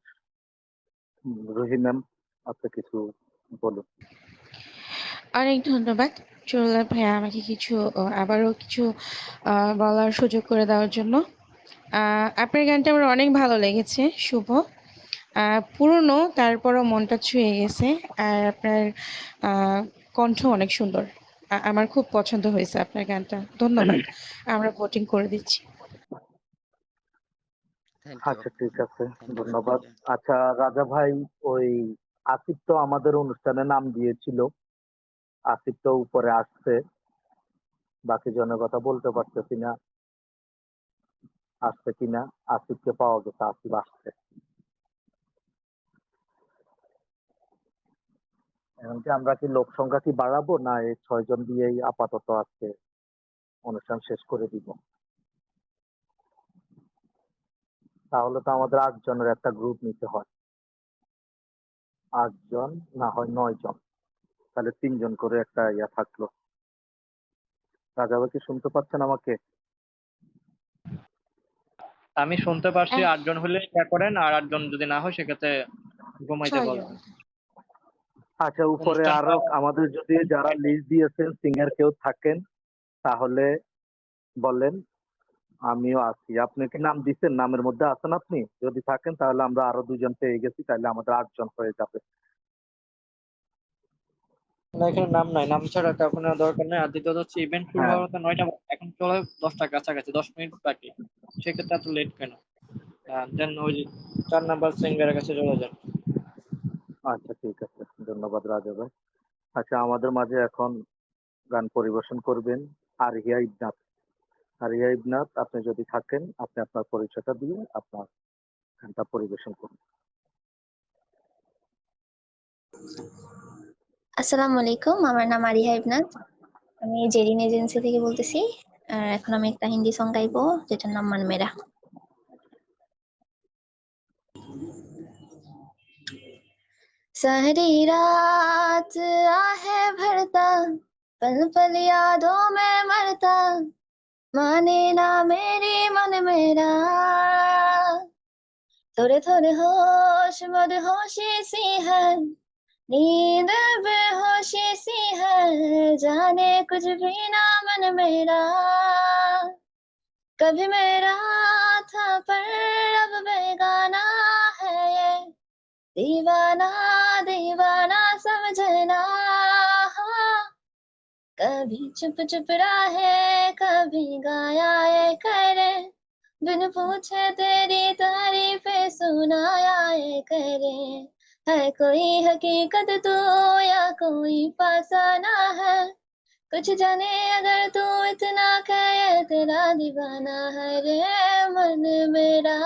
রুহি ম্যাম, আপনি কিছু বলুন। অনেক ধন্যবাদ চুলা ভাইয়া আমাকে কিছু আবারও কিছু বলার সুযোগ করে দেওয়ার জন্য। আপনার গানটা আমার অনেক ভালো লেগেছে শুভ। পুরনো তারপরও মনটা ছুঁয়ে গেছে। আর আপনার কণ্ঠ অনেক সুন্দর। আমার খুব পছন্দ হয়েছে আপনার গানটা। ধন্যবাদ। আমরা ভোটিং করে দিচ্ছি। থ্যাংক ইউ আচ্ছা, আপু, ঠিক আছে, থ্যাংক ইউ ধন্যবাদ। সবাইকে। আচ্ছা রাজা ভাই, ওই আসিফ তো আমাদের অনুষ্ঠানে নাম দিয়েছিল, আসিফ তো উপরে আসছে, বাকি জনের কথা বলতে পারতেছি না আসছে কিনা। আসিফকে পাওয়া গেছে, আসিফ আসছে। এখন কি আমরা কি লোক সংখ্যা কি বাড়াবো, না এই 6 জন দিয়েই আপাতত আজকে অনুষ্ঠান শেষ করে দিব? তাহলে তো আমাদের 8 জনের একটা গ্রুপ নিতে হয়, 8 জন না হয় 9 জন, তাহলে 3 জন করে একটা ইয়া থাকলো। রাজা ভাই কি শুনতে পাচ্ছেন আমাকে? আমি শুনতে পারছি, আহ, 8 জন হলে ইয়া করেন, আর 8 জন যদি না হয় সেক্ষেত্রে ঘুমাইতে 6 জন। বলেন। আচ্ছা, উপরে অনুষ্ঠানটা আরো আমাদের যদি যারা লিস্ট দিয়েছেন সিঙ্গার কেউ থাকেন তাহলে বলেন, আমিও আছি। আপনি কি নাম দিচ্ছেন? নামের মধ্যে আছেন আপনি? যদি থাকেন তাহলে আমরা আরো 2 জন পেয়ে গেছি, তাহলে আমাদের 8 জন হয়ে যাবে। না, এখানে নাম নাই, নাম ছাড়া কাউকে নেওয়ার দরকার নেই। আর দ্বিতীয়ত হচ্ছে ইভেন্ট শুরু হ্যাঁ, হওয়ার তো 9টা, এখন চলে 10টার কাছাকাছি, 10 মিনিট বাকি। সেক্ষেত্রে এত লেট কেন? দেন ওই 4 নাম্বার সিঙ্গারের কাছে চলে যান। আচ্ছা, ঠিক আছে, ধন্যবাদ রাজা ভাই। আচ্ছা, আমাদের মাঝে এখন গান পরিবেশন করবেন আরিয়া ইবনাথ। আরিয়া ইবনাথ, আপনি যদি থাকেন আপনি আপনার পরিচয়টা দিয়ে আপনার গানটা পরিবেশন করুন। আসসালামু আলাইকুম, আমার নাম আরিহা ইবনাথ। আমি জেরিন এজেন্সি থেকে বলতেছি। আর এখন আমি একটা হিন্দি সং গাইবো যেটার নাম মান মেরা। सहरी रात आहे भरता, पल पल यादों में मरता, माने ना मेरी मन मेरा, थोड़े थोड़े होश मदहोशी सी है, नींद बेहोशी सी है, जाने कुछ भी ना मन मेरा, कभी मेरा था पर अब बेगाना है ये, दीवाना दीवाना समझना, कभी चुप चुप रहे कभी गाया ये करे, बिन पूछे तेरी तारीफें सुनाया ये करे, है कोई हकीकत तू या कोई फसाना है, कुछ जाने अगर तू इतना कहे तेरा दीवाना है रे मन मेरा,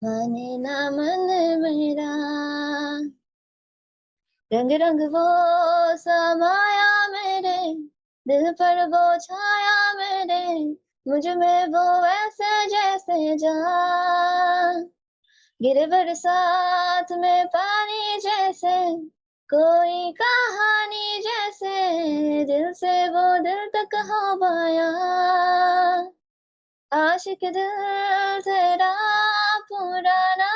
माने ना मन मेरा, रंग रंग वो समाया मेरे दिल पर वो छाया मेरे, मुझ में वो ऐसे जैसे जान, गिरे बरसात में पानी जैसे, कोई कहानी जैसे, दिल से वो दिल तक हो पाया, आशिक दिल तेरा पुराना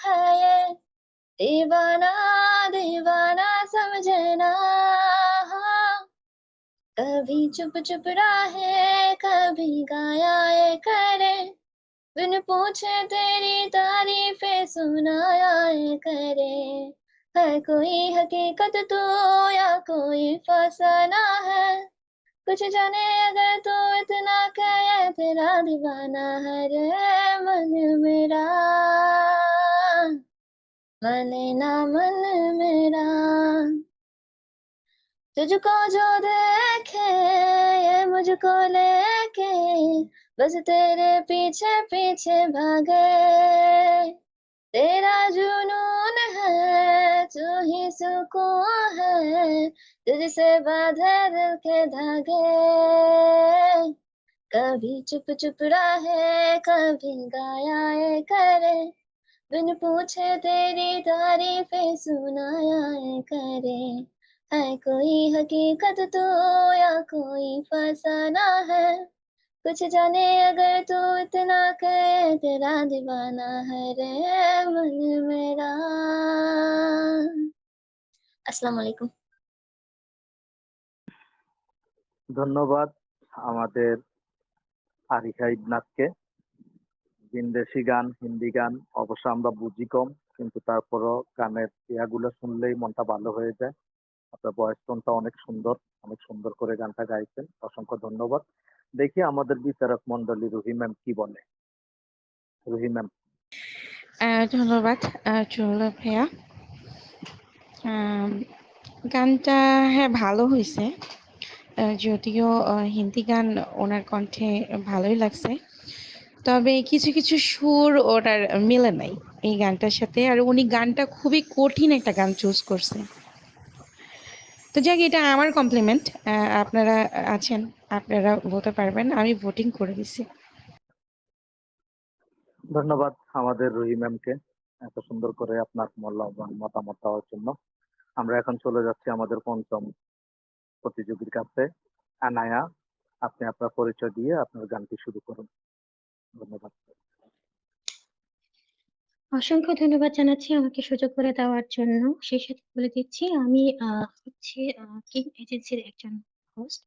है ये, दीवाना दीवाना समझना, कभी चुप चुप रहे कभी गाया ये करे, बिन पूछे तेरी तारीफें सुनाया ये करे, है कोई हकीकत तू या कोई फसाना है, कुछ जाने अगर तू इतना कहे तेरा दीवाना है रे मन मेरा, माने ना मन मेरा, तुझको जो देखे ये मुझको लेके बस तेरे पीछे पीछे भागे। तेरा जुनून है तू ही सुकून है, तुझसे बांधे दिल के धागे। कभी चुप चुप रहे कभी गाया ये करे, बिन पूछे तेरी तारीफें सुनाया ये करे। है कोई हकीकत तो या कोई फसाना है, कुछ जाने अगर तू इतना कहे तेरा दीवाना है रे मन मेरा। अस्सलाम वालेकुम। ধন্যবাদ আমাদের আরিফা ইবনাথকে। ভিনদেশি গান, হিন্দি গান অবশ্য আমরা বুঝি কম, কিন্তু তারপরও গানের ইয়াগুলো শুনলেই মনটা ভালো হয়ে যায়। আপনার ভয়েস টোনটা অনেক সুন্দর করে গানটা গাইছেন। অসংখ্য ধন্যবাদ। দেখি আমাদের বিচারক মন্ডলী রুহি ম্যাম কি বলে। রুহি ম্যাম। ধন্যবাদ চুল ভাইয়া। আম, গানটা হ্যাঁ ভালো হয়েছে, যদিও হিন্দি গান ওনার কণ্ঠে ভালোই লাগছে, তবে কিছু কিছু সুর ওটার মিলে নাই এই গানটার সাথে। আর উনি গানটা খুবই কঠিন একটা গান চুজ করছে। তো যাক, এটা আমার কমপ্লিমেন্ট। আপনারা আছেন, আপনারা বলতে পারবেন, আমি ভোটিং করে দিছি। ধন্যবাদ আমাদের রুহি ম্যামকে এত সুন্দর করে আপনার মূল্যবান মতামত দেওয়ার জন্য। আমরা এখন চলে যাচ্ছি আমাদের পঞ্চম প্রতিযোগীর কাছে। আনায়া, আপনি আপনার পরিচয় দিয়ে আপনার গানটি শুরু করুন। ধন্যবাদ। অসংখ্য ধন্যবাদ জানাচ্ছি আমাকে সুযোগ করে দেওয়ার জন্য। সেই সাথে বলে দিচ্ছি আমি হচ্ছে কিং এজেন্সির একজন হোস্ট।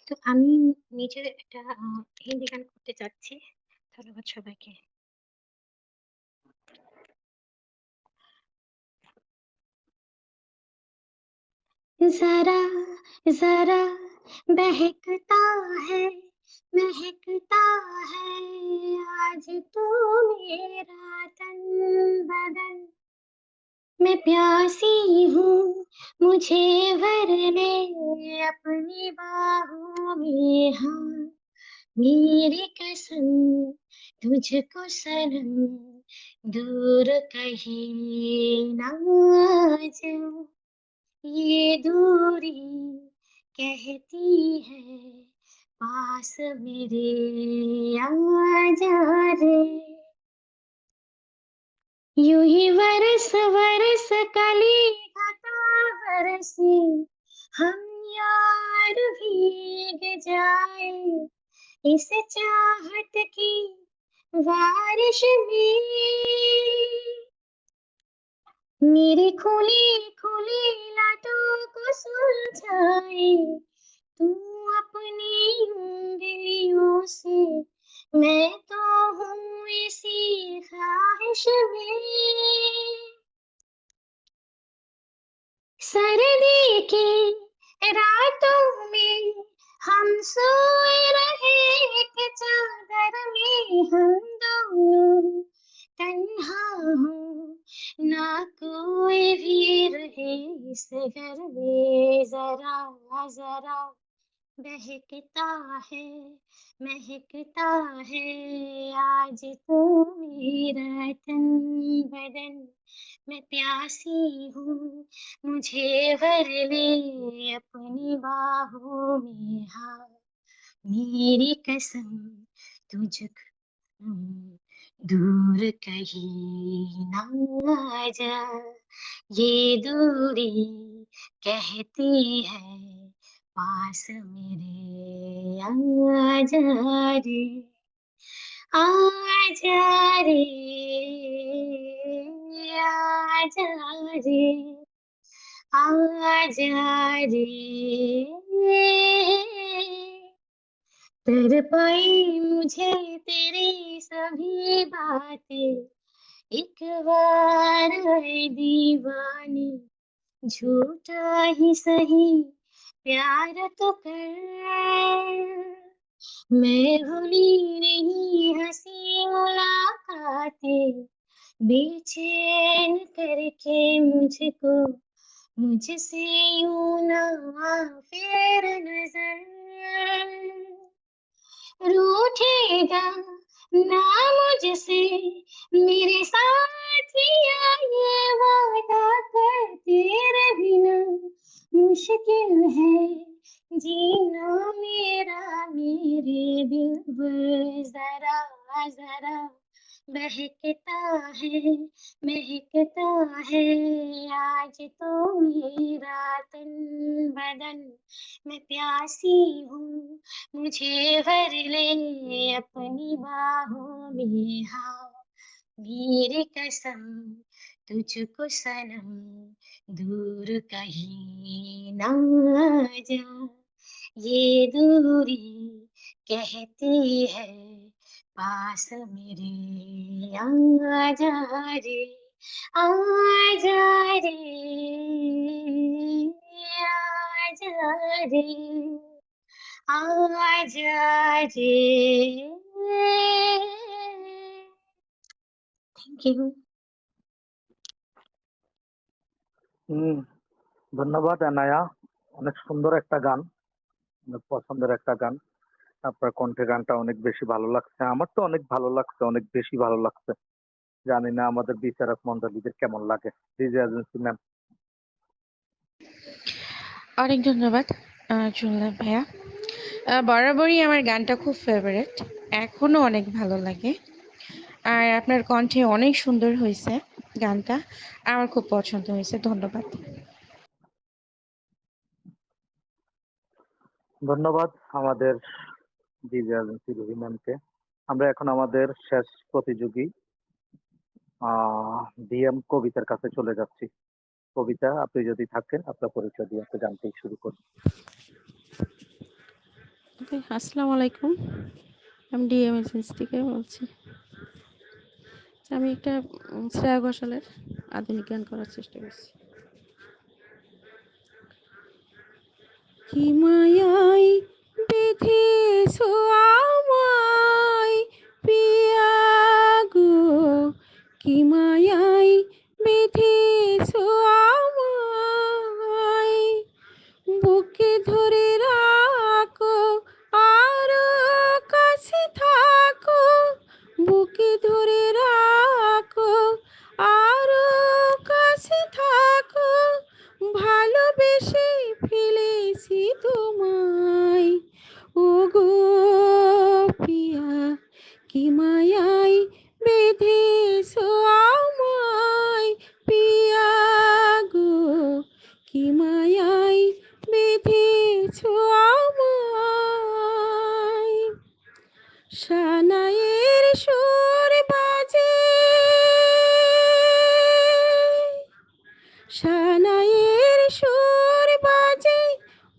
তো আমি নিজের একটা হিন্দি গান করতে চাচ্ছি। ধন্যবাদ সবাইকে। जरा जरा बहकता है महकता है आज तू मेरा तन बदन। मैं प्यासी हूँ मुझे भर ले अपनी बाहों में, हाँ मेरी कसम तुझको सनम दूर कहीं ना जाऊं। ये दूरी कहती है पास मेरे आ जा रे। यूं ही बरस बरस कली घटा बरसी हम यार भीग जाए इस चाहत की बारिश में। मेरी खुली खुली लातों को सुलझाए तू अपनी उंगलियों से, मैं तो हूँ इसी ख्वाहिश में। सर्दी की रातों में हम सोए रहे एक चादर में, हम दोनों तन्हा हो ना कोई भी रहे इस घर में। जरा जरा बहकता है महकता है आज तू मेरा तन बदन। मैं प्यासी हूँ मुझे भर ले अपनी बाहों में, हाँ मेरी कसम तुझको दूर कहीं ना जा। ये दूरी कहती है पास मेरे आ जा रे। आ जा रे आ जा रे आ जा रे। तर पाई मुझे तेरी सभी बातें, एक बार है दीवानी झूठा ही सही प्यार तो कर। मैं भूली नहीं हंसी मुलाकातें बेचैन करके मुझको मुझसे यूं ना फेर नजर, रूठेगा ना मुझसे मेरे साथिया, ये वादा करते रहना। मुश्किल है जीना मेरा मेरे दिल, जरा जरा बहकता है महकता है आज तो मेरा तन बदन। मैं प्यासी हूँ मुझे भर ले अपनी बाहों में, हाँ मेरी कसम तुझको सनम दूर कहीं ना जा। ये दूरी कहती है पास मेरे आजा रे, आजा रे, आजा रे, आजा रे। Thank you. ধন্যবাদ আনায়া, অনেক সুন্দর একটা গান, অনেক পছন্দের একটা গান। আপনার কণ্ঠে গানটা অনেক বেশি ভালো লাগছে, আমার তো অনেক ভালো লাগছে, অনেক বেশি ভালো লাগছে। জানি না আমাদের বিচারক মন্ডলীদের কেমন লাগে। DJ agency ma'am. অনেক ধন্যবাদ চুল্লা ভাইয়া। বরাবরই আমার গানটা খুব ফেভারিট, এখনো অনেক ভালো লাগে। আর আপনার কণ্ঠে অনেক সুন্দর হয়েছে গানটা, আমার খুব পছন্দ হয়েছে। ধন্যবাদ। ধন্যবাদ আমাদের ডিজে এজেন্সি রুহি ম্যামকে। আমরা এখন আমাদের শেষ প্রতিযোগী ডিএম কবিতার কাছে চলে যাচ্ছি। কবিতা, আপনি যদি থাকেন আপনার পরিচয় দিয়ে আপনি গানটি শুরু করুন। আসসালামু আলাইকুম, আমি ডিএম এজেন্সি থেকে বলছি। আমি একটা শ্রেয়া ঘোষালের আধুনিক গান করার চেষ্টা করছি। কি মায়াই বেঁধেছো আমায় পিয়া গো, কি মায়াই বেঁধেছো আমায়, বুকে ধরে রাখো আরো কাছে থাকো, বুকে ধরে রাখো আরো কাছে থাকো, ভালোবেসে ফেলেছি তোমায় ও গো পিয়া, কি মায়াই বেঁধেছো আমায় পিয়া গো, কি মায়াই বেঁধেছো আমায়। সানাইয়ের সুর বাজে, সানাইয়ের সুর বাজে,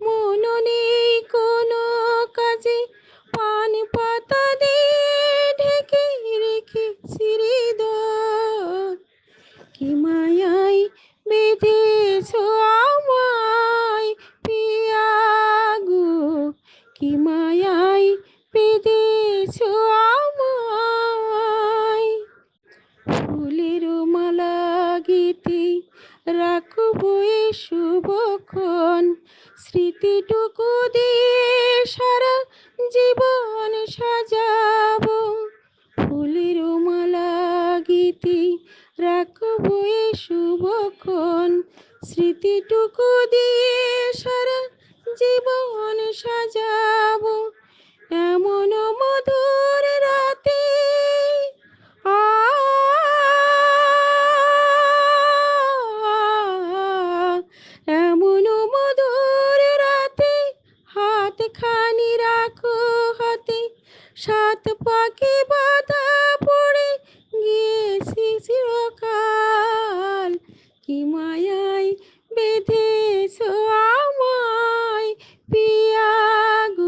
মন নেই কোনো কাজে, পান পাতা দিয়ে ঢেকে রেখেছি হৃদয়, কি মায়াই বেঁধেছো আমায় পিয়া গো, কি মায়াই বেঁধেছো আমায়। ফুলের মালা গীতি রাখবো এ শুভক্ষণ, স্মৃতিটুকু দিয়ে সারা জীবন সাজাবো। ফুলের মালা গীতি রাখবো এ শুভক্ষণ, স্মৃতিটুকু দিয়ে সারা জীবন সাজাবো। এমন মধুর রাতে এমন মধুর রাতে, হাত খানি রাখো হাতে, সাত পাখি বাঁধা পড়ে গিয়েছি চিরকাল, কি মায়াই বেঁধেছো আমায় পিয়া গো,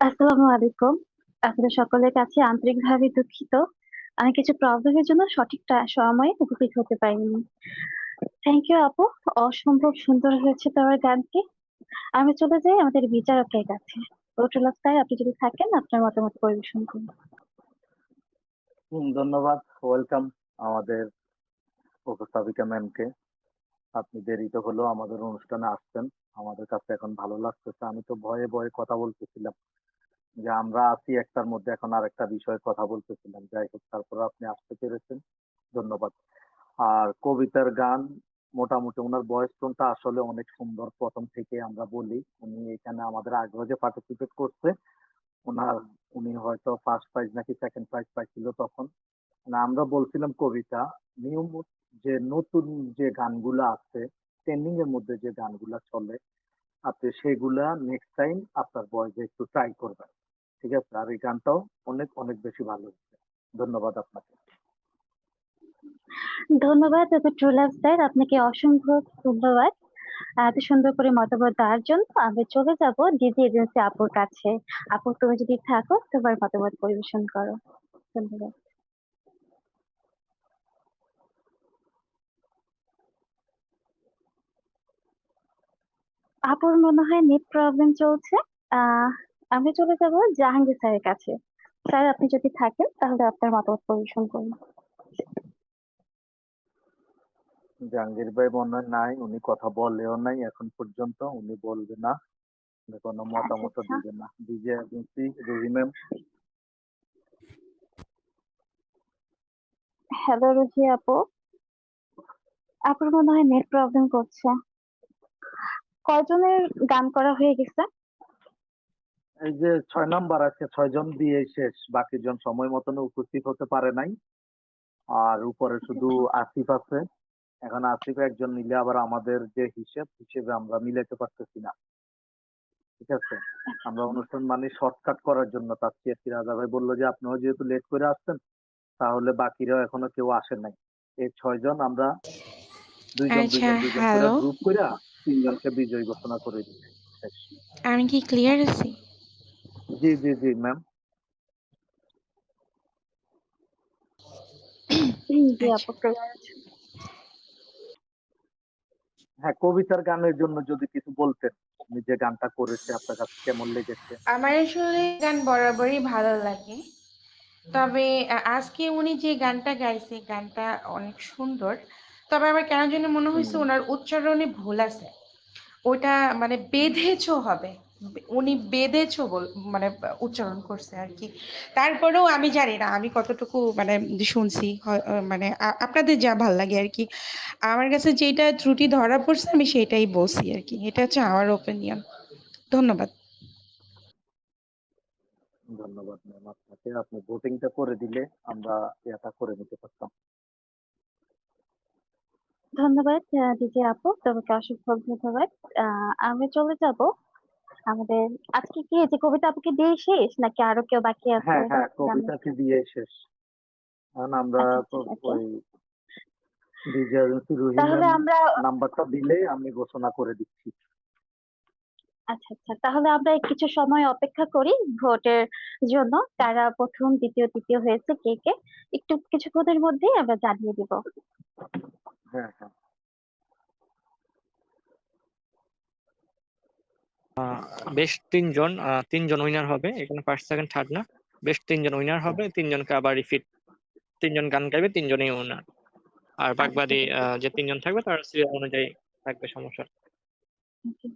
আসসালামু আলাইকুম। আপনাদের সকলের কাছে আন্তরিকভাবে দুঃখিত। আমি কিছু প্রবলেমের জন্য সঠিক সময়ে উপস্থিত হতে পারিনি। থ্যাংক ইউ আপু। অসম্ভব সুন্দর হয়েছে তোমার গানটি। আমি চলে যাই আমাদের বিচারকের কাছে। রোটুল আক্তার, আপনি যদি থাকেন আপনার মতামত পরিবেশন করুন। ধন্যবাদ, ওয়েলকাম আমাদের উপস্থাপিকা ম্যামকে। আপনি দেরিতে হলেও আমাদের অনুষ্ঠানে আসছেন, আমাদের কাছে এখন ভালো লাগতেছে। আমি তো ভয়ে ভয়ে কথা বলতেছিলাম যে আমরা আছি একটার মধ্যে, এখন আরেকটা বিষয়ে কথা বলতেছিলাম। যাই হোক, তারপরে আপনি আসতে পেরেছেন, ধন্যবাদ। আর কবিতার গান মোটামুটি ওনার ভয়েস টোনটা আসলে অনেক সুন্দর। প্রথম থেকে আমরা বলি উনি এখানে আমাদের আগ্রহ যে পার্টিসিপেট করছে, ওনার উনি হয়তো ফার্স্ট প্রাইজ নাকি সেকেন্ড প্রাইজ পাইছিল তখন। মানে আমরা বলছিলাম কবিতা নিয়ম যে নতুন যে গানগুলা আছে, ট্রেন্ডিং এর মধ্যে যে গানগুলা চলে, আপনি সেগুলা নেক্সট টাইম আপনার ভয়েসে একটু ট্রাই করবেন, ঠিক আছে? আর এই গানটাও অনেক অনেক বেশি ভালো হচ্ছে। ধন্যবাদ আপনাকে। ধন্যবাদ রোটুল আক্তার, আপনাকে অসংখ্য ধন্যবাদ এত সুন্দর করে মতামত দেওয়ার জন্য। আমি চলে যাব ডিজি এজেন্সি আপুর কাছে। আপু, তুমি যদি থাকো তোমার মতামত পরিবেশন করো। ধন্যবাদ। আপুর মনে হয় নেট প্রবলেম চলছে। আহ আমি চলে যাব জাহাঙ্গীর স্যারের কাছে। স্যার, আপনি যদি থাকেন তাহলে আপনার মতামত পরিবেশন করুন। জাহাঙ্গীর ভাই মনে হয় নাই, উনি কথা বলেও নাই এখন পর্যন্ত, উনি বলবে না, উনি কোনো আচ্ছা মতামত আচ্ছা। দিবে না। DJ agency Ruhi ma'am. Hello রুজি আপু, আপুর মনে হয় নেট প্রবলেম করছে। কয়জনের গান করা হয়ে গেছে? এই যে 6 নাম্বার আছে, 6 জন দিয়ে শেষ, বাকি জন সময় মতন উপস্থিত হতে পারে নাই। আর উপরে শুধু আসিফ আছে। এখন আসিফ একজন নিলে আবার আমাদের যে হিসেবে আমরা মিলাইতে পারতেছি না, ঠিক আছে? আমরা অনুষ্ঠান মানে শর্টকাট করার জন্য চাচ্ছি আর কি। রাজা ভাই বললো যে আপনিও যেহেতু লেট করে আসছেন, তাহলে বাকিরাও এখনো কেউ আসে নাই। এই 6 জন আমরা দুইজন আচ্ছা, দুইজন দুইজন করে হ্যালো, গ্রুপ করে 3 জনকে বিজয়ী ঘোষণা করে দিচ্ছি। শেষ। আমি কি ক্লিয়ার আছি? জি জি জি ম্যাম। জি আচ্ছা, আপু, clear আছে। হ্যাঁ, কবিতার গানের জন্য যদি কিছু বলতেন, উনি যে গানটা করেছে আপনার কাছে কেমন লেগেছে? আমার আসলে গান বরাবরই ভালো লাগে। তবে আজকে উনি যে গানটা গাইছে, গানটা অনেক সুন্দর। তবে আমার কেন যেন মনে হয়েছে হুম। ওনার উচ্চারণে ভুল আছে। ওটা মানে বেঁধেছো হবে। উনি বেঁধেছো মানে উচ্চারণ করছে আর কি। তারপরেও আমি জানি না আমি কতটুকু মানে শুনছি, মানে আপনাদের যা ভাল লাগে আর কি। আমার কাছে যেটা ত্রুটি ধরা পড়ছে আমি সেটাই বলছি আর কি। এটা হচ্ছে আমার ওপিনিয়ন। ধন্যবাদ। ধন্যবাদ ম্যাম আপনাকে। আপনি ভোটিংটা করে দিলে আমরা এটা করে নিতে পারতাম। ধন্যবাদ দিদি আপু, তোমাকে অসংখ্য ধন্যবাদ। আমি চলে যাব আমাদের আজকে কি এই যে কবিতা আপুকে দিয়ে শেষ নাকি আরো কেউ বাকি আছে হ্যাঁ হ্যাঁ, গানের? কবিতাকে দিয়ে শেষ। কারণ আমরা আচ্ছা তো ঠিক আছে, ওই ডিজে এজেন্সি রুহি তাহলে ম্যাম আমরা নাম্বারটা দিলে আমি ঘোষণা করে দিচ্ছি। আচ্ছা আচ্ছা, তাহলে আমরা কিছু সময় অপেক্ষা করি ভোটের জন্য। কারা প্রথম, দ্বিতীয়, তৃতীয় হয়েছে কে কে, একটু কিছুক্ষণের মধ্যেই আমরা জানিয়ে দিব। হ্যাঁ হ্যাঁ। বেস্ট তিনজন, তিনজন উইনার হবে এখানে, ফার্স্ট সেকেন্ড থার্ড না, বেস্ট তিনজন উইনার হবে। তিনজনকে আবার রিপিট, তিনজন গান গাইবে, তিনজনই উইনার। আর আচ্ছা বাকি ঠিক আছে। যে তিনজন থাকবে তার সিরিয়াল অনুযায়ী থাকবে, সমস্যা নেই। Okay.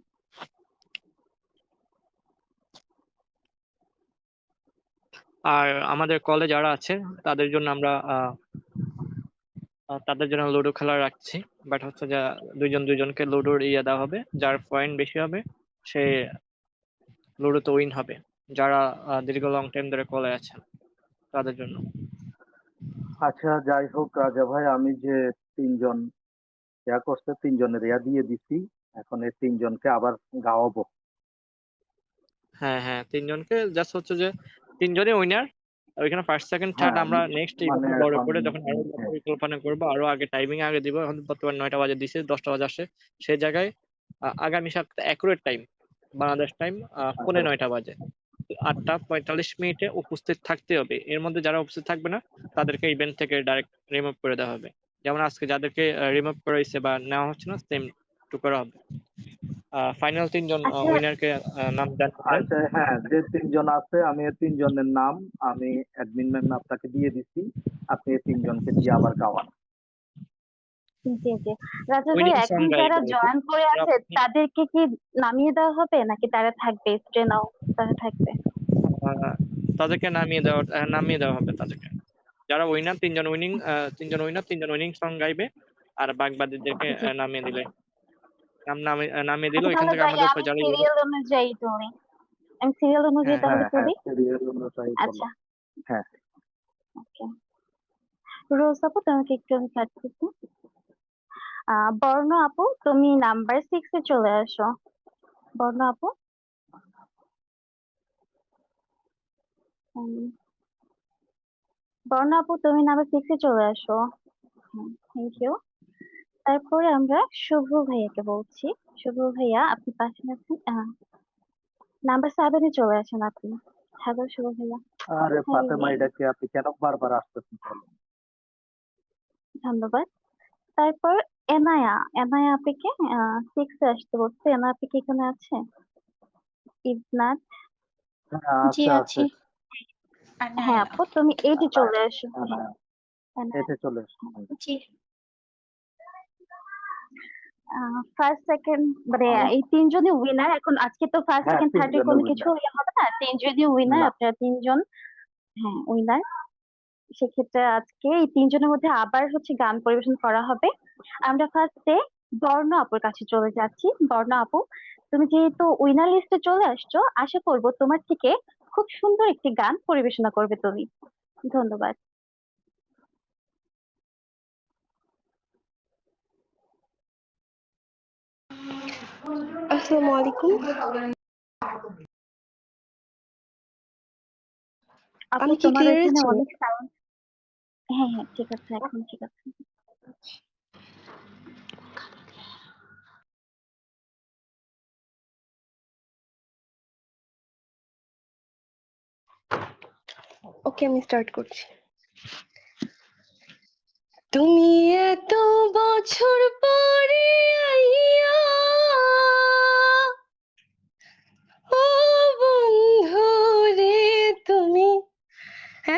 আর আমাদের কলে যারা আছে তাদের জন্য আমরা তাদের জন্য লুডো খেলা রাখছি। বাট হচ্ছে যে দুইজন দুইজনকে লুডোর দেওয়া হবে, যার পয়েন্ট বেশি হবে সে লুডোতে উইন হবে। যারা দীর্ঘ লং টাইম ধরে কলে আছেন তাদের জন্য। আচ্ছা, যাই হোক রাজা ভাই, আমি যে 3 জন ইয়া করছে, 3 জনের ইয়া দিয়ে দিচ্ছি। এখন এই 3 জনকে আবার গাওয়াবো। হ্যাঁ হ্যাঁ, তিনজনকে জাস্ট হচ্ছে যে তিনজনই উইনার। ওইখানে ফার্স্ট সেকেন্ড থার্ড হ্যাঁ আমরা নেক্সট মানে এইভাবে বড় এখন করে যখন আরো বড় হ্যাঁ, পরিকল্পনা করবো, আরো আগে টাইমিং আগে দিব। এখন বর্তমানে 9টা বাজে দিছে, 10টা বাজে আসে। সেই জায়গায় আগামী সপ্তাহে অ্যাকুরেট টাইম, বাংলাদেশ টাইম আচ্ছা 9:45 বাজে 8টা 45 মিনিটে উপস্থিত থাকতে হবে। এর মধ্যে যারা উপস্থিত থাকবে না তাদেরকে ইভেন্ট থেকে ডাইরেক্ট রিমুভ করে দেওয়া হবে। যেমন আজকে যাদেরকে রিমুভ করা হয়েছে বা নেওয়া হচ্ছে না সেম টু করা হবে। ফাইনাল 3জন আচ্ছা উইনারকে নাম জানিয়ে দেন। আচ্ছা, হ্যাঁ, যে 3জন আছে আমি এই 3জনের নাম আমি অ্যাডমিন ম্যাম আপনাকে দিয়ে দিচ্ছি। আপনি এই 3জনকে দিয়ে আবার গাওয়ান। জি জি, রাজা ভাই, উইনিং সং এখন যারা গাইবেন। জয়েন করে আছে তাদেরকে কি নামিয়ে দেওয়া হবে নাকি তারা থাকবে? স্ট্রেনাও তারা থাকবে? তাদেরকে নামিয়ে দেওয়া হবে তাদেরকে। যারা উইনার 3জন উইনিং সং গাইবে আর বাকিদেরকে জি। নামিয়ে দিলে নামিয়ে দিল আচ্ছা এখান তাহলে থেকে ভাই আমাদের আমি যারা সিরিয়াল অনুযায়ী তুলি, আমি সিরিয়াল অনুযায়ী হ্যাঁ তাহলে হ্যাঁ, তুলি। সিরিয়াল অনুযায়ী বলো। আচ্ছা হ্যাঁ, ওকে, রোজ আপু তোমাকে একটু আমি কাট করছি। বর্ণ আপু তুমি নাম্বার 6 এ চলে আসো। বর্ণ আপু, বর্ণ আপু তুমি নাম্বার 6 এ চলে আসো। Thank you. তারপরে আমরা শুভ ভাইয়াকে বলছি। শুভ ভাইয়া আপনি পাশে আছেন, নাম্বার 7 এ চলে আসেন আপনি। হ্যালো শুভ ভাইয়া। আরে ফাতেমা, এটা কি আপনি কেন বারবার আসতেছেন? ধন্যবাদ। তারপর এনায়া, এনায়া আপিকে 6 এ আসতে বলছে। এনায়া আপি কি এখানে আছে? ইবনাথ, হ্যাঁ, জি আছে আছি। আছে। হ্যাঁ আপু তুমি 8 এ চলে আসো। হ্যাঁ, এনায়া, এতে চলে এসো। জি ফার্স্ট সেকেন্ড মানে আমার এই 3জনই উইনার। এখন আজকে তো ফার্স্ট হ্যাঁ, সেকেন্ড থার্ড এর 3জনই কোনো কিছু উইনার। হবে না, 3জনই উইনার, না, আপনারা 3জন হ্যাঁ উইনার। সেক্ষেত্রে আজকে এই 3জনের মধ্যে আবার হচ্ছে গান পরিবেশন করা হবে। আমরা ফার্স্টে বর্ণ আপুর কাছে চলে যাচ্ছি। বর্ণ আপু, তুমি যেহেতু উইনার লিস্টে চলে আসছো, আশা করব তোমার থেকে খুব সুন্দর একটি গান পরিবেশনা করবে তুমি। ধন্যবাদ। আসসালামু আলাইকুম। আপু আমি কি তোমার ক্লিয়ার ওইখানে আছি? অনেক সাউন্ড। হ্যাঁ হ্যাঁ ঠিক আছে, এখন ঠিক আছে। ওকে আমি স্টার্ট করছি। তুমি এত বছর পরে আইয়া, ও বন্ধু রে, তুমি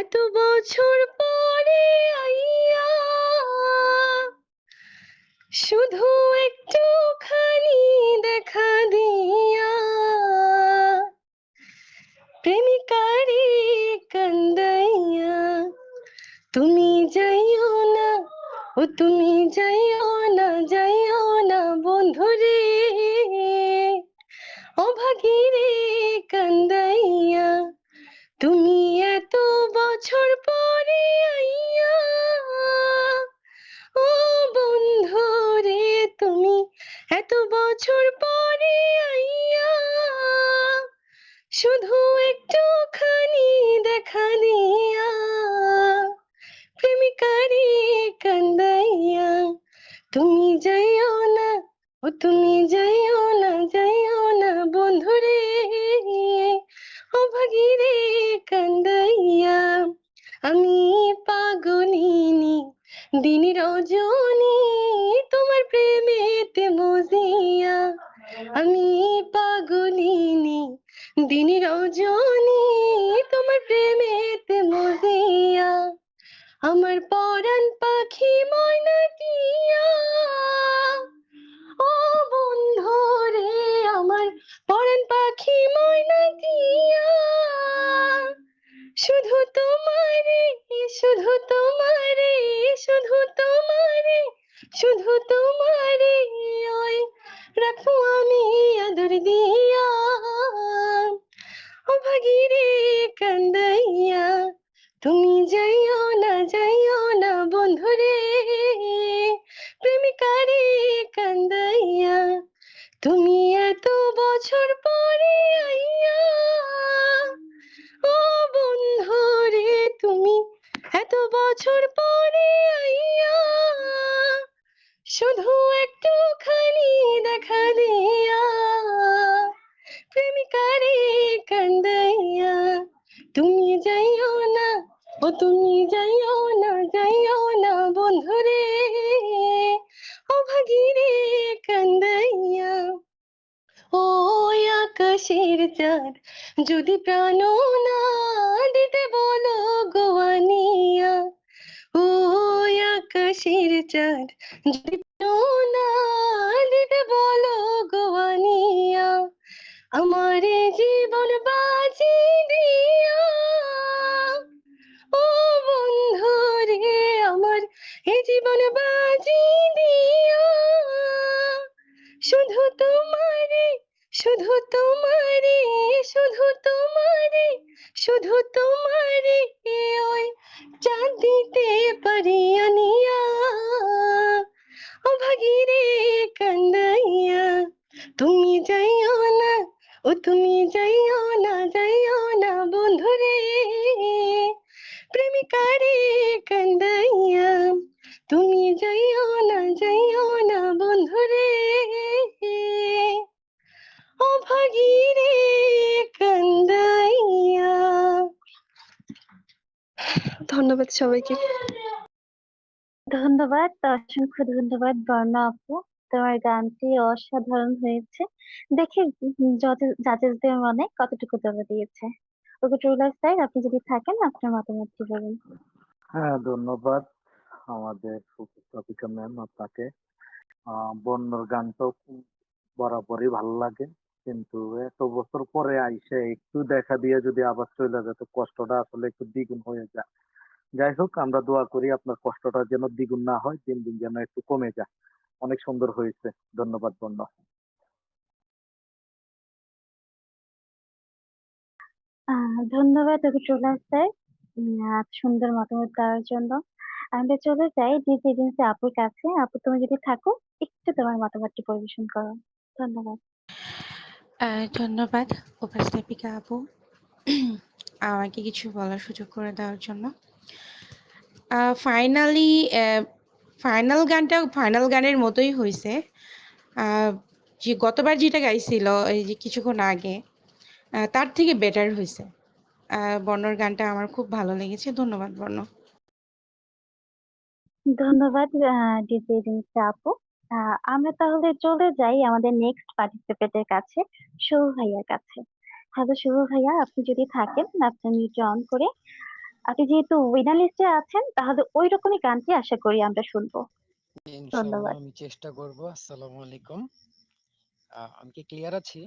এত বছর পরে আইয়া, শুধু একটুখানি দেখা দিয়া, প্রেমিকারে কান্দাইয়া, তুমি যাইও না, ও তুমি যাইও না, যাইও না বন্ধুরে, অভাগীরে কান্দাইয়া, তুমি এত বছর পরে আইয়া, ও বন্ধু রে, তুমি এত বছর পরে আইয়া, শুধু একটুখানি দেখা দিয়া, প্রেমিকারে কান্দাইয়া, তুমি যাইও না, ও তুমি যাইও না, যাইও না বন্ধুরে, অভাগীরে কান্দাইয়া, আমি পাগলিনী দিন রজনী তোমার প্রেমেতে মজিয়া, আমি পাগলিনী দিন রজনী তোমার প্রেমেতে মজিয়া, আমার পরাণ পাখি ময়না টিয়া, ও বন্ধু রে, আমার পরাণ পাখি ময়না টিয়া, শুধু তোমারে, শুধু তোমারে, শুধু তোমারে, শুধু তোমারে, ওই রাখবো আমি আদর দিয়া, ও ভাগিরে কান্দাইয়া, তুমি যাইও না, যাইও না বন্ধুরে, প্রেমিকারে কান্দাইয়া, তুমি এত বছর পরে আইয়া, ও বন্ধু রে, তুমি এত বছর পরে আইয়া, শুধু একটুখানি দেখা দিয়া, প্রেমিকারে কান্দাইয়া, আকাশের চাঁদ যদি প্রাণ না দিতে বলো গোয়ানিয়া, ও আকাশের চাঁদ যদি প্রাণ না দিতে বলো গোয়ানিয়া, আমার জীবন বাজি দিয়া, ও বন্ধু রে আমার এই জীবন বাজি দিয়া, শুধু তোমারে শুধু তোমারে শুধু তোমারে শুধু তোমারে ওই চাঁদ দিতে পারি আনিয়া, ও ভাগিরে কান্দাইয়া, তুমি যাইও না, ও তুমি যাইও না বন্ধুরে, প্রেমিকারে কান্দাইয়া, তুমি যাইও না বন্ধুরে, ও ভাগিরে কান্দাইয়া। ধন্যবাদ সবাইকে। ধন্যবাদ, অসংখ্য ধন্যবাদ বর্ণা আপু। তোমার গানটি অসাধারণ হয়েছে। দেখি জাজেসদের মনে কতটুকু জমা দিয়েছে। ওকে ট্রুলার স্যার, আপনি যদি থাকেন আপনার মতামতটি বলুন। হ্যাঁ, ধন্যবাদ আমাদের উপস্থাপিকা ম্যাম আপনাকে। বন্যর গানটাও খুব বরাবরই ভালো লাগে, কিন্তু এত বছর পরে আইসে একটু দেখা দিয়ে যদি আবার চলে যায় তো কষ্টটা আসলে একটু দ্বিগুণ হয়ে যায়। যাই হোক, আমরা দোয়া করি আপনার কষ্টটা যেন দ্বিগুণ না হয়, দিন দিন যেন একটু কমে যায়। অনেক সুন্দর হয়েছে, ধন্যবাদ বন্যা। ধন্যবাদ ওকে ট্রুলার স্যার, সুন্দর মতামত দেওয়ার জন্য। আমরা চলে যাই ডিজে এজেন্সি আপুর কাছে। আপু তুমি যদি থাকো, একটু তোমার মতামতটি পরিবেশন করো। ধন্যবাদ। ধন্যবাদ উপস্থাপিকা আপু আমাকে কিছু বলার সুযোগ করে দেওয়ার জন্য। ফাইনালি ফাইনাল গানের মতোই হয়েছে। যে গতবার যেটা গাইছিল এই যে কিছুক্ষণ আগে, তার থেকে বেটার হয়েছে। বর্ণর গানটা আমার খুব ভালো লেগেছে। ধন্যবাদ বর্ণ। ধন্যবাদ ডিজে এজেন্সি আপু। আমরা তাহলে চলে যাই আমাদের নেক্সট পার্টিসিপেন্টের কাছে, শুভ ভাইয়ার কাছে। হ্যালো শুভ ভাইয়া, আপনি যদি থাকেন আপনার মিউট অন করে, আপনি যেহেতু উইনার লিস্টে আছেন তাহলে ওই রকমই গানটি আশা করি আমরা শুনবো। ইনশাআল্লাহ ধন্যবাদ। আমি চেষ্টা করব। আসসালামু আলাইকুম। আমি কি ক্লিয়ার আছি?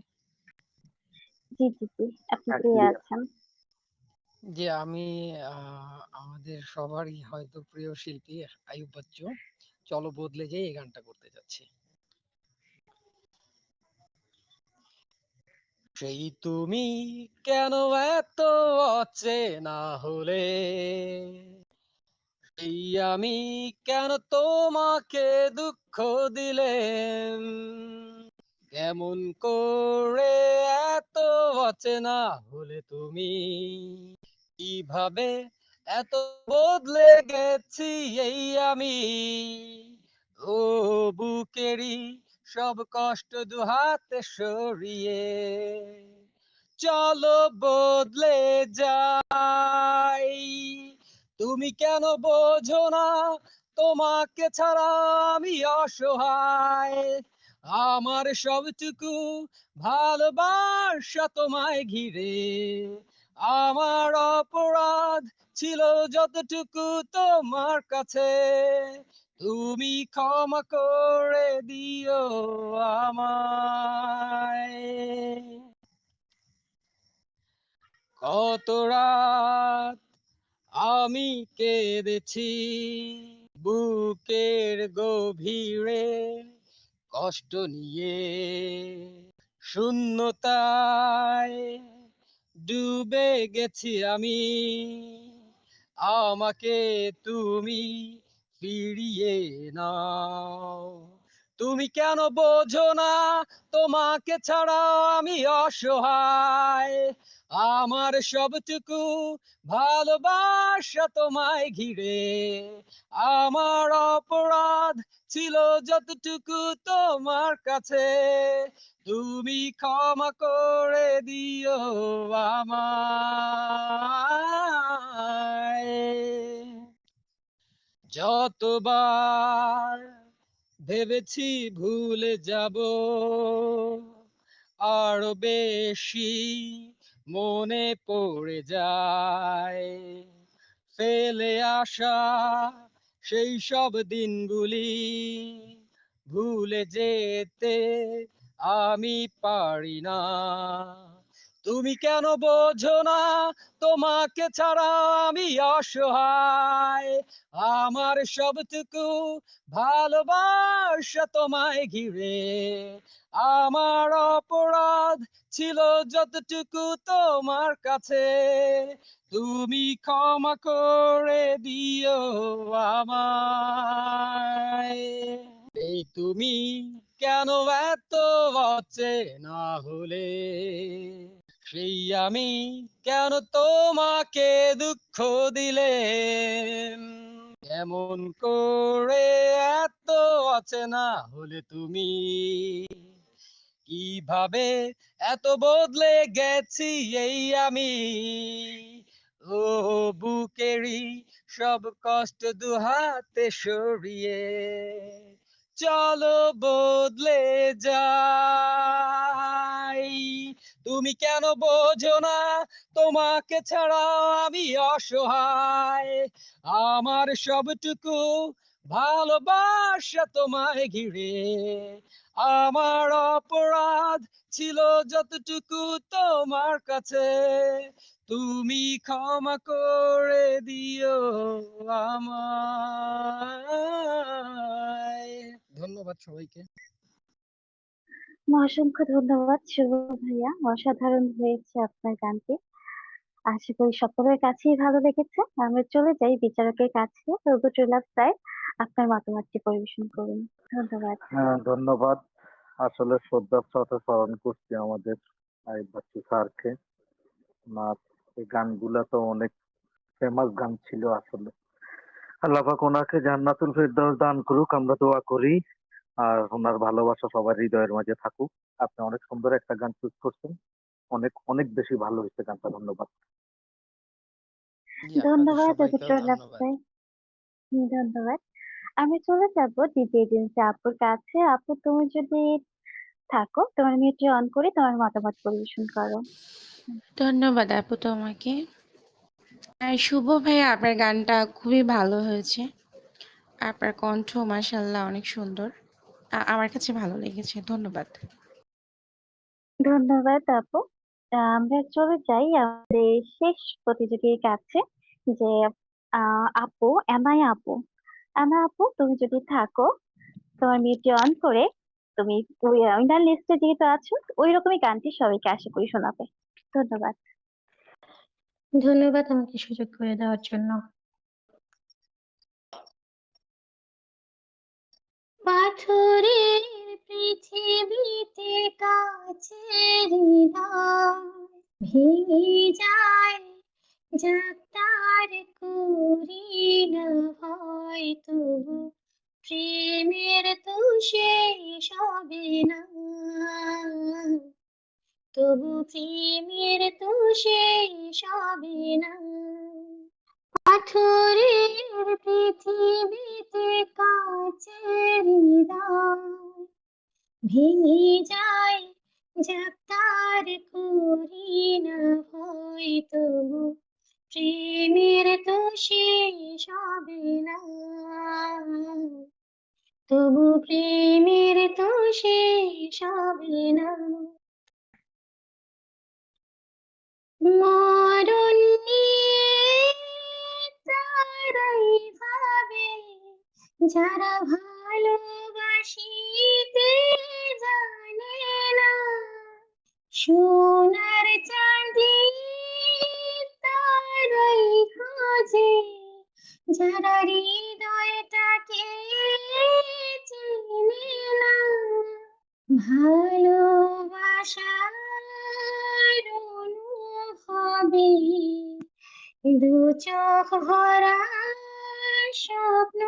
জি জি জি, আপনি হ্যাঁ, ক্লিয়ার clear। আছেন। যে আমি আমাদের সবারই হয়তো প্রিয় শিল্পী আইয়ুব বাচ্চু, চলো বদলে যাই এই গানটা করতে যাচ্ছি। সেই তুমি কেন এত অচেনা হলে, এই আমি কেন তোমাকে দুঃখ দিলেম, কেমন করে এত অচেনা হলে তুমি, কিভাবে এত বদলে গেছি এই আমি, ও বুকেরই সব কষ্ট দুহাতে সরিয়ে চলো বদলে যাই। তুমি কেন বোঝো না তোমাকে ছাড়া আমি অসহায়, আমার সবটুকু ভালোবাসা তোমায় ঘিরে, আমার অপরাধ ছিল যতটুকু তোমার কাছে, তুমি ক্ষমা করে দিও আমায়। কত রাত আমি কেঁদেছি বুকের গভীরে কষ্ট নিয়ে, শূন্যতায় ডুবে গেছি আমি, আমাকে তুমি ফিরিয়ে নাও। তুমি কেন বোঝো না তোমাকে ছাড়া আমি অসহায়, আমার সবটুকু ভালোবাসা তোমায় ঘিরে, আমার অপরাধ ছিল যতটুকু তোমার কাছে, তুমি ক্ষমা করে দিও আমায়। যতবার ভেবেছি ভুলে যাব, আরো বেশি মনে পড়ে যায়, ফেলে আসা সেই সব দিনগুলি ভুলে যেতে আমি পারি না। তুমি কেন বোঝো না তোমাকে ছাড়া আমি অসহায়, আমার সবটুকু ভালোবাসা তোমায় ঘিরে, আমার অপরাধ ছিল যতটুকু তোমার কাছে, তুমি ক্ষমা করে দিও আমায়। এই তুমি কেন এত অচেনা হলে, সেই আমি কেন তোমাকে দুঃখ দিলে, এমন করে এত অচেনা হলে তুমি, কিভাবে এত বদলে গেছি এই আমি, ও বুকেরই সব কষ্ট দুহাতে সরিয়ে চলো বদলে যাই। তুমি কেন বোঝো না তোমাকে ছাড়া আমি অসহায়, আমার সবটুকু ভালোবাসা তোমায় ঘিরে, আমার অপরাধ ছিল যতটুকু তোমার কাছে, তুমি ক্ষমা করে দিও আমায়। ধন্যবাদ সবাইকে। অসংখ্য ধন্যবাদ শুভ ভাইয়া, অসাধারণ হয়েছে আপনার গানটি। আশা করি সকলের কাছেই ভালো লেগেছে। আমরা চলে যাই বিচারকের কাছে। রঘুচুলাভ স্যার, আপনার মতামতটি পরিবেশন করুন। ধন্যবাদ। হ্যাঁ, ধন্যবাদ। আসলে শ্রদ্ধার সাথে স্মরণ করছি আমাদের আইব বাচ্চু স্যারকে। ওনার এই গানগুলা তো অনেক ফেমাস গান ছিল আসলে। আল্লাহ পাক ওনাকে জান্নাতুল ফেরদাউস দান করুক, আমরা দোয়া করি। আর ওনার ভালোবাসা সবার হৃদয়ের মাঝে থাকুক। আপনি অনেক সুন্দর একটা গান চুজ করছেন, অনেক অনেক বেশি ভালো হয়েছে গানটা। ধন্যবাদ। জি, আপনাদের ধন্যবাদ সবাইকেও রঘুচুলাভ ধন্যবাদ। স্যার, ধন্যবাদ। আমি চলে যাব ডিজে এজেন্সি আপুর কাছে। আপু, তুমি যদি থাকো, তোমার মিউটটি অন করে তোমার মতামত পরিবেশন করো। ধন্যবাদ আপু তোমাকে। আর শুভ ভাইয়া, আপনার গানটা খুবই ভালো হয়েছে। আপনার কণ্ঠ মাশাআল্লাহ অনেক সুন্দর। আমার কাছে ভালো লেগেছে। ধন্যবাদ। ধন্যবাদ আপু। আমরা চলে যাই আমাদের শেষ প্রতিযোগীর কাছে, যে আপু, আপু। আপু, তুমি যদি থাকো, তোমার মিউটটি অন করে তুমি ওই উইনার লিস্টে যেহেতু আছো, ওই রকমই গানটি সবাইকে আশা করি শোনাবে। ধন্যবাদ। ধন্যবাদ আমাকে সুযোগ করে দেওয়ার জন্য। পাথরের পৃথিবীতে কাছের হৃদয় ভেঙে যায়, যাক তার করি না হয়, তবু প্রেমের তো শেষ হবে না, তবু প্রেমের তো শেষ হবে না। পাথরের পৃথিবীতে কাচের হৃদয় ভেঙে যায়, যাক তার করি না হয়, তবু প্রেমের তো শেষ হবে না, তবু প্রেমের তো শেষ হবে না। মরণ নিয়ে তারাই ভাবে, যারা ভালোবাসিতে জানে না, সোনার চাঁদি তারাই খোঁজে, যারা হৃদয়টাকে চিনে না। ভালোবাসার অনুভবে দু চোখ ভরা স্বপ্ন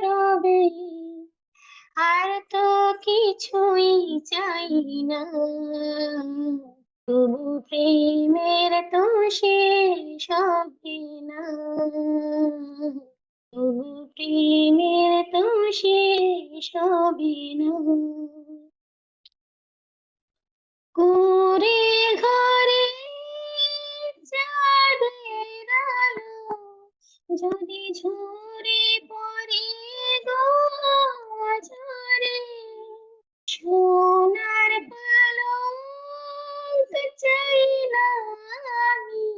রবে, আর তো কিছুই চাই না, তবু প্রেমের তো শেষ হবে না, তবু প্রেমের তো শেষ হবে না। কুঁড়ে ঘরে চাঁদের আলো যদি ঝরে পড়ে গো ঝরে, সোনার পালঙ্ক চাই না আমি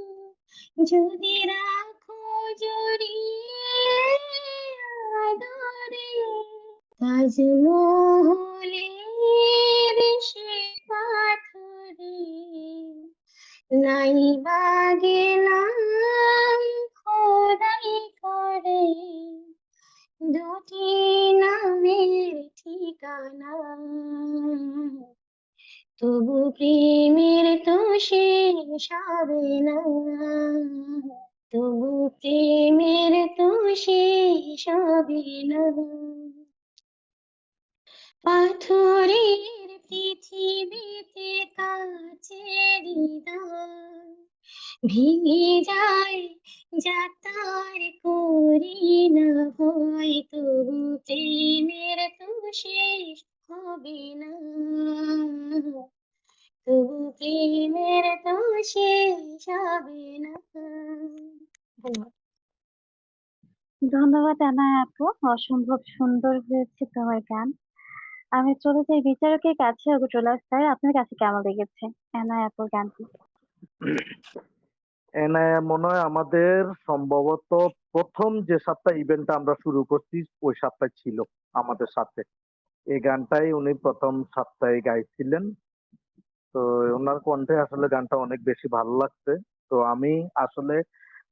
যদি রাখো জড়িয়ে আদরে, তাজমহলের সে পাথরে নাই বা গেলাম খোদাই করে দুটি নামের ঠিকানা, তবু প্রেমের তো শেষ হবে না, তবু প্রেমের তো শেষ হবে না। পাথরের পৃথিবীতে কাছের হৃদয় ভেঙে যায় যাতার করি না ভয়, তবু প্রেমের তো শেষ হবে না, তবু প্রেমের তো শেষ হবে না। ধন্যবাদ। ধন্যবাদ আনায়া আপু, অসম্ভব সুন্দর হয়েছে তোমার গান। আমি চলে যাই বিচারকের কাছে। অগ্রটুলার স্যার, আপনার কাছে কেমন লেগেছে আনায়া আপুর গানটি? এনায়া মনে হয় আমাদের সম্ভবত প্রথম যে সপ্তাহ ইভেন্টটা আমরা শুরু করছি ওই সপ্তাহে ছিল আমাদের সাথে। এই গানটাই উনি প্রথম সপ্তাহে গাইছিলেন। তো ওনার কণ্ঠে আসলে গানটা অনেক বেশি ভালো লাগছে। তো আমি আসলে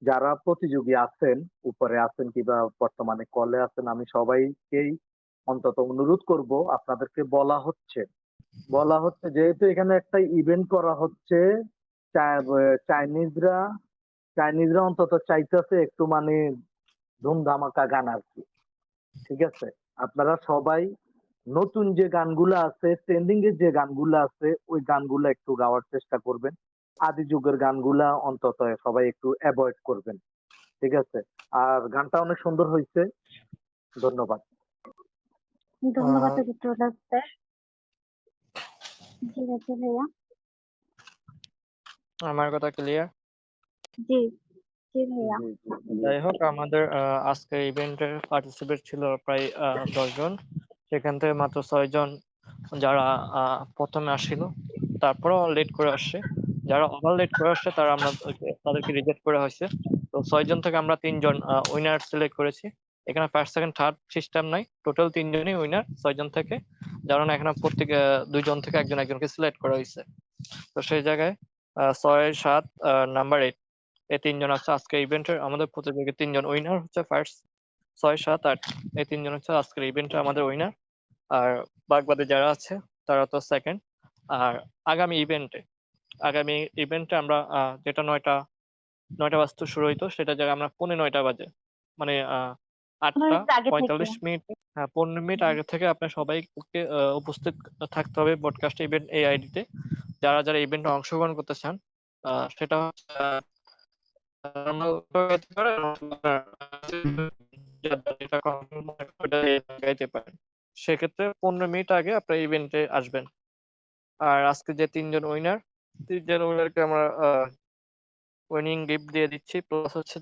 যারা প্রতিযোগী আছেন, উপরে আছেন কিংবা বর্তমানে কলে আছেন, আমি সবাইকেই অন্তত অনুরোধ করব, আপনাদেরকে বলা হচ্ছে যেহেতু এখানে একটা ইভেন্ট করা হচ্ছে, চাইনিজরা চাইনিজরা অন্তত চাইতেছে একটু মানে ধুমধামাকা গান আর কি। ঠিক আছে, আপনারা সবাই নতুন যে গানগুলো আছে, ট্রেন্ডিং এর যে গানগুলো আছে, ওই গানগুলো একটু গাওয়ার চেষ্টা করবেন। আদি যুগের গানগুলা অন্তত সবাই একটু অ্যাভয়েড করবেন। ঠিক আছে, আর গানটা অনেক সুন্দর হয়েছে। ধন্যবাদ। ধন্যবাদ অগ্রটুলার স্যার। জি রাজু ভাইয়া। আমার কথা ক্লিয়ার? জি জি ভাইয়া। যাই হোক, আমাদের আজকে ইভেন্টের পার্টিসিপেট ছিল প্রায় 10 জন। সেখান থেকে মাত্র 6 জন যারা প্রথমে আসছিল, তারপরেও লেট করে আসছে। যারা ওভার লেট করে আসছে তাদেরকে রিজেক্ট করা হয়েছে। তো 6 জন থেকে আমরা 3 জন উইনার সিলেক্ট করেছি। এখানে ফার্স্ট সেকেন্ড থার্ড সিস্টেম নাই, টোটাল 3 জনই উইনার 6 জন থেকে। যার মানে এখানে প্রত্যেক 2 জন থেকে একজনকে সিলেক্ট করা হয়েছে। তো সেই জায়গায় 6, 7, নাম্বার 8 এই 3 জন আছে আজকের ইভেন্টের আমাদের প্রতিযোগী। 3 জন উইনার হচ্ছে ফার্স্ট, 6, 7, 8 এই 3 জন হচ্ছে আজকের ইভেন্টের আমাদের উইনার। আর বাকি যারা আছে তারা তো সেকেন্ড। আর আগামী ইভেন্টে আমরা যেটা 9টা বাজতে শুরু হইতো, সেটা জায়গায় আমরা 9:45 বাজে, মানে 8টা 45 মিনিট, 15 মিনিট আগে থেকে আপনার সবাইকে উপস্থিত থাকতে হবে ব্রডকাস্ট ইভেন্ট এই আইডিতে। যারা যারা ইভেন্টে অংশগ্রহণ করতে চান, সেটা হচ্ছে গাইতে পারেন। সেক্ষেত্রে 15 মিনিট আগে আপনার ইভেন্টে আসবেন। আর আজকে যে 3 জন উইনারকে আমরা উইনিং গিফট দিয়ে দিচ্ছি। প্লাস হচ্ছে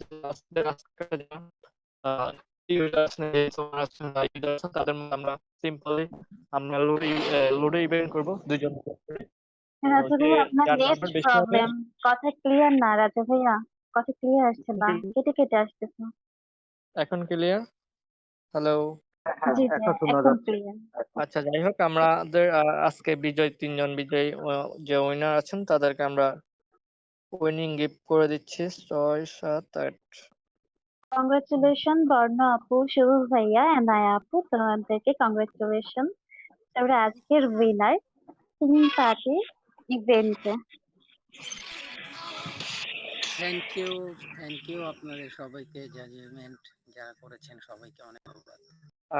তাদের মধ্যে আমরা সিম্পলি আমরা লুডো ইভেন্ট করবো 2 জন করে। রাজু ভাইয়া, আপনার যার নেট নাম্বার বেশি হবে প্রবলেম, কথা ক্লিয়ার না রাজু ভাইয়া, কথা ক্লিয়ার আসছে না, কেটে কেটে আসতেছে। এখন ক্লিয়ার? হ্যালো? জি জি, এখন ক্লিয়ার। আচ্ছা, যাই হোক, আমাদের আজকে 3 জন বিজয়ী যে উইনার আছেন তাদেরকে আমরা উইনিং গিফট করে দিচ্ছি 6, 7, 8। কংগ্রেচুলেশন বর্ণ আপু, শুভ ভাইয়া, এনায়া আপু, তোমাদেরকে কংগ্রেচুলেশন। তারপরে আজকের উইনার তিন পার্টি ইভেন্টে। থ্যাংক ইউ আপনাদের সবাইকে, জাজমেন্ট যারা করেছেন সবাইকে অনেক ধন্যবাদ।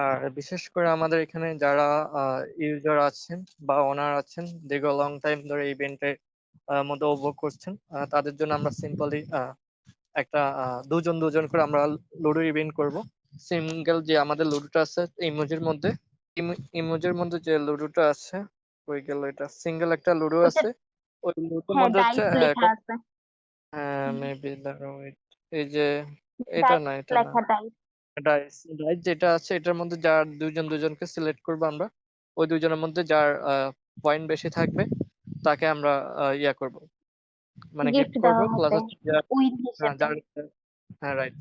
আর বিশেষ করে আমাদের এখানে যারা ইউজার আছেন বা ওনার আছেন, দীর্ঘ লং টাইম ধরে ইভেন্টের মধ্যে উপভোগ করছেন, তাদের জন্য আমরা সিম্পলি একটা 2 জন করে আমরা লুডো ইভেন্ট করব। সিঙ্গেল যে আমাদের লুডোটা আছে ইমোজির মধ্যে যে লুডোটা আছে কই গেল এটা? সিঙ্গেল একটা লুডো ওটা আছে। ওই লুডোর হ্যাঁ মধ্যে হচ্ছে ডাইস লেখা আছে। মেবি দাঁড়াও এই যে এটা ডাইস না এটা না লেখা ডাইস। ডাইস ডাইস যেটা আছে এটার মধ্যে যার দুজনকে সিলেক্ট করবো আমরা, ওই দুজনের মধ্যে যার পয়েন্ট বেশি থাকবে তাকে আমরা ইয়া করব, মানে গিফট গিফট করব, দেওয়া প্লাস হবে হচ্ছে উইন হ্যাঁ হিসেবে। যার হ্যাঁ রাইট,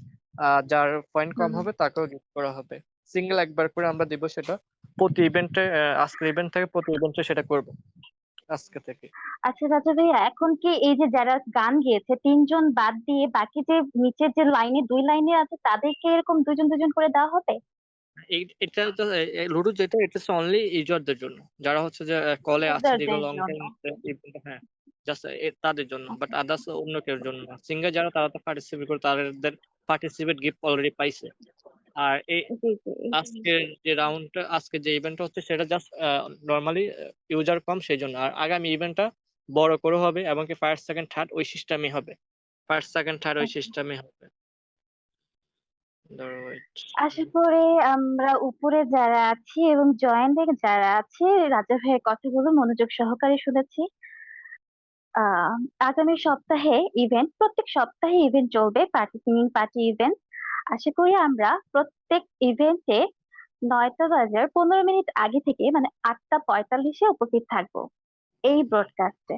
যার পয়েন্ট কম হুম। হবে তাকেও গিফট করা হবে। সিঙ্গেল একবার করে আমরা দিব সেটা প্রতি ইভেন্টে, আজকের ইভেন্ট থেকে প্রতি ইভেন্টে সেটা করব আজকে থেকে। আচ্ছা রাজা ভাইয়া, এখন কি এই যে যারা গান গেয়েছে 3 জন বাদ দিয়ে বাকি যে নিচের যে লাইনে 2 লাইনে আছে তাদেরকে এরকম 2 জন 2 জন করে দেওয়া হবে? এটা তো লুডো যেটা, এটা হচ্ছে অনলি ইউজারদের জন্য, যারা হচ্ছে যে কলে আছে দীর্ঘ ইউজারদের লং জন্য। টাইম। হ্যাঁ, জাস্ট তাদের জন্য, বাট আদার্স অন্য কেউ জন্য না। সিঙ্গার যারা তারা তো পার্টিসিপেট করে, তাদের পার্টিসিপেট গিফট অলরেডি পাইছে। আর এই জি জি। আজকের যে রাউন্ডটা, আজকে যে ইভেন্টটা হচ্ছে সেটা জাস্ট নর্মালি ইউজার কম সেই জন্য। আর আগামী ইভেন্টটা বড় করে হবে, এবং কি ফার্স্ট সেকেন্ড থার্ড ওই সিস্টেমই হবে, ফার্স্ট সেকেন্ড থার্ড ওই সিস্টেমই হবে। ধরো wait, আশা করি আমরা উপরে যারা আছি এবং জয়েন্টে যারা আছে রাজা ভাইয়ের কথাগুলো মনোযোগ সহকারে শুনেছি। আহ আগামী সপ্তাহে ইভেন্ট, প্রত্যেক সপ্তাহে ইভেন্ট চলবে, পার্টি সিঙ্গিং পার্টি ইভেন্ট। আশা করি আমরা প্রত্যেক ইভেন্টে 9টা বাজার 15 মিনিট আগে থেকে মানে 8টা 45-এ উপস্থিত থাকবো এই ব্রডকাস্টে।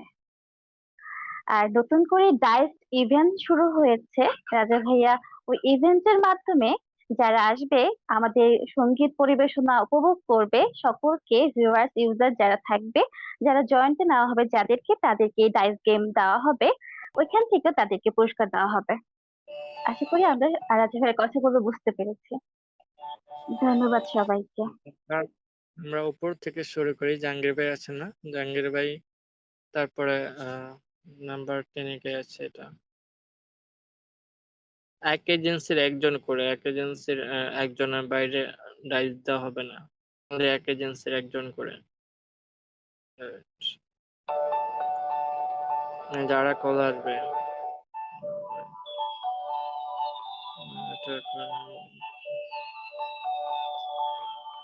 আর নতুন করে ডাইস ইভেন্ট শুরু হয়েছে রাজা ভাইয়া, ওই ইভেন্টের মাধ্যমে যারা আসবে আমাদের সঙ্গীত পরিবেশনা উপভোগ করবে সকলকে, ভিউয়ার্স ইউজার যারা থাকবে, যারা জয়েন্টে নেওয়া হবে যাদেরকে, তাদেরকে ডাইস গেম দেওয়া হবে, ওইখান থেকে তাদেরকে পুরস্কার দেওয়া হবে। আশা করি আমরা রাজা ভাইয়ের কথাগুলো বুঝতে পেরেছি। ধন্যবাদ সবাইকে। আর আমরা উপর থেকে শুরু করি। জাহাঙ্গীর ভাই আছেন না? জাহাঙ্গীর ভাই, তারপরে নাম্বার 10-এ কে আছে? এটা এক এজেন্সির একজন করে, এক এজেন্সির একজনের বাইরে ডাইস দেওয়া হবে না, আমাদের এক এজেন্সির একজন করে। যারা কল আসবে এটা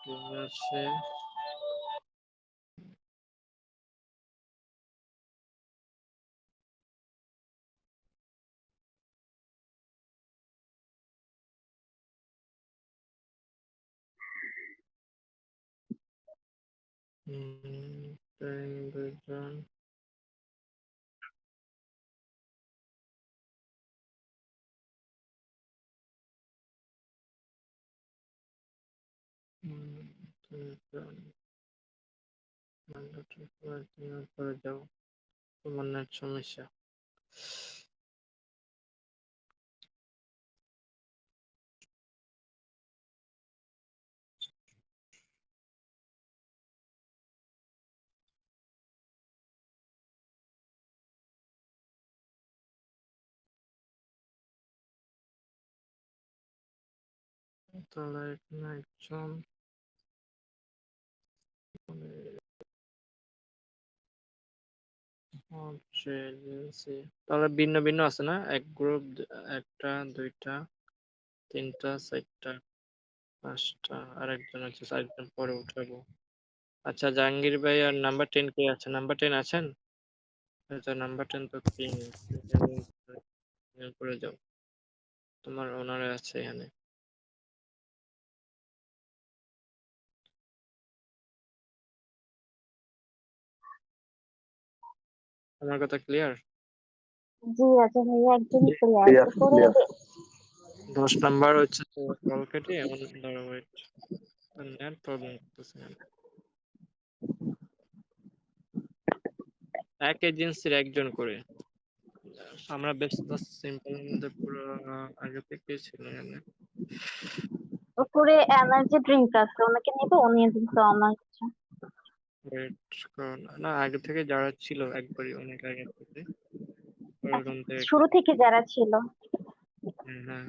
ঠিক আছে। দুজন দুজন করে যাও, তোমার নেট সমস্যা। তাহলে এখানে একজন হচ্ছে agency। তাহলে ভিন্ন ভিন্ন আছে না? এক গ্রুপ, একটা, দুইটা, তিনটা, চারটা, পাঁচটা, আর একজন আছে, চারজন পরে উঠাবো। আচ্ছা, জাহাঙ্গীর ভাই আর নাম্বার 10 কে আছে? নাম্বার 10 আছেন? আচ্ছা, নাম্বার 10 তো কিং করে যাও, তোমার ওনারে আছে এখানে। আমার কথা ক্লিয়ার? জি রাজা ভাইয়া একদম ক্লিয়ার। ক্লিয়ার উপরে ক্লিয়ার। 10 নাম্বার হচ্ছে কল কেটে এমন ধরো ওয়েট, নেট প্রবলেম করতেছে না। এক এজেন্সির একজন করে। আমরা বেশ সিম্পল মধ্যে পুরো আগে থেকে ছিল এখানে। উপরে এনার্জি ড্রিঙ্ক আছে, ওনাকে নেবে, উনি কিন্তু আমার কাছে। ওয়েট না, আগে থেকে যারা ছিল একবারই, অনেক আগে থেকে ওরকম থেকে। শুরু থেকে যারা ছিল। হ্যাঁ,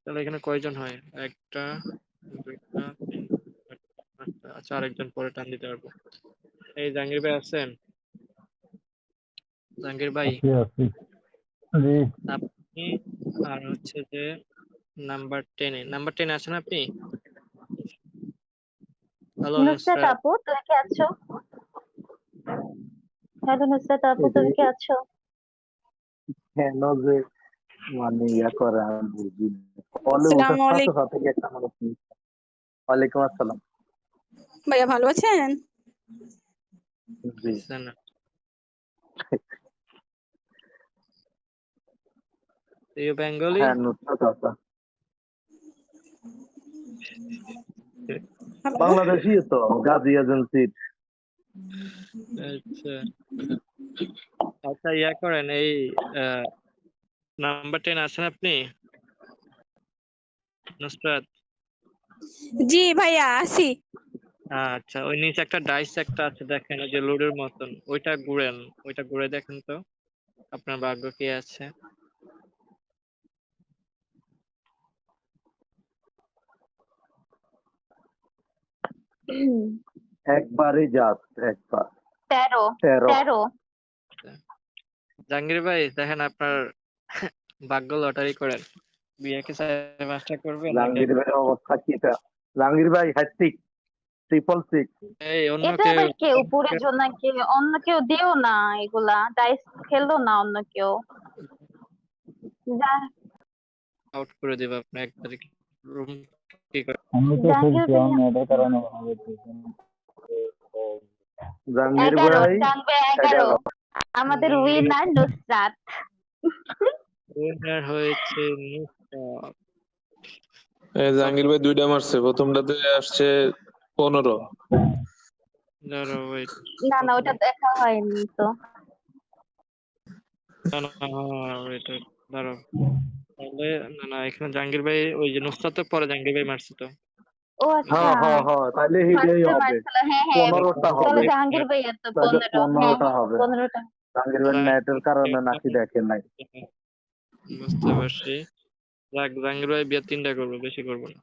তাহলে এখানে কয়জন হয়? একটা, দুইটা, তিনটা, চারটা, পাঁচটা। আচ্ছা, আরেকজন পরে টান দিতে পারবো। এই জাহাঙ্গীর ভাই আছেন? জাহাঙ্গীর ভাই, আছি আছি। জি। আপনি আর হচ্ছে যে নাম্বার 10 আছেন আপনি? হ্যালো নুসরাত নুসরাত। আপু তুমি কি আছো? হ্যালো নুসরাত আপু এটি তুমি কি আছো? কেন যে মানে ইয়া করে আমি বুঝি না। কলে ওঠার আসসালামু সাথে আলাইকুম সাথে একটা মানুষ ওয়ালাইকুম আসসালাম। ভাইয়া, ভালো আছেন? জি না ইউ বেঙ্গলি? হ্যাঁ নুসরাত আপা হ্যালো। বাংলাদেশি তো গাজী এজেন্সির। আচ্ছা আচ্ছা, ইয়া করেন এই নাম্বার 10 আছেন আপনি নুসরাত? জি ভাইয়া, আসি। আচ্ছা, ওই নিচে একটা ডাইস একটা আছে দেখেন, ওই যে লুডোর মতন, ওইটা ঘুরেন, ওইটা ঘুরে দেখেন তো আপনার ভাগ্য কি আছে। একবারই জাস্ট একবার 13 13। 13 জাহাঙ্গীর ভাই দেখেন আপনার ভাগ্য লটারি করেন, বিয়ে কি 4-5টা করবেন নাকি? জাহাঙ্গীর ভাইয়ের অবস্থা কিটা? জাহাঙ্গীর ভাই হ্যাট্রিক 666। এই অন্য এটা কেউ আবার কে উপরে জোনাকে অন্য কেউ দিও না, এগুলা ডাইস খেলো না অন্য কেউ। আউট করে দেবে আপনি 1 তারিখ। রুম কি করে? আমি তো জাহাঙ্গীর খেলছি, ভাইয়া আমি এটার কারণে ভালো জাহাঙ্গীর 11 ভাই টানবে 11 11। আমাদের জাহাঙ্গীর উইনার নুসরাত। উইনার হয়েছে নুসরাত। জাহাঙ্গীর ভাই 2টা মারছে, প্রথমটাতে আসছে 15। দাঁড়াও ওয়েট, না না ওটা দেখা হয়নি তো। ওয়েট দাঁড়াও, তাহলে না এখানে জাহাঙ্গীর ভাই ওই যে নুসরাতের পরে জাহাঙ্গীর ভাই মারছে তো। ও হ্যাঁ আচ্ছা হ্যাঁ হ্যাঁ তাহলে হিটেই ফার্স্টে হবে। মারছিল, হ্যাঁ হ্যাঁ 15টা চলো হবে। জাহাঙ্গীর ভাইয়া তো তাহলে 15 হ্যাঁ 15টা হ্যাঁ হবে। 15টা। জাহাঙ্গীর ভাই নেটের কারণে নাকি দেখেন নাই। বুঝতে পারছি। যাক, জাহাঙ্গীর ভাই বিয়ে 3টা করবো, বেশি করবো না।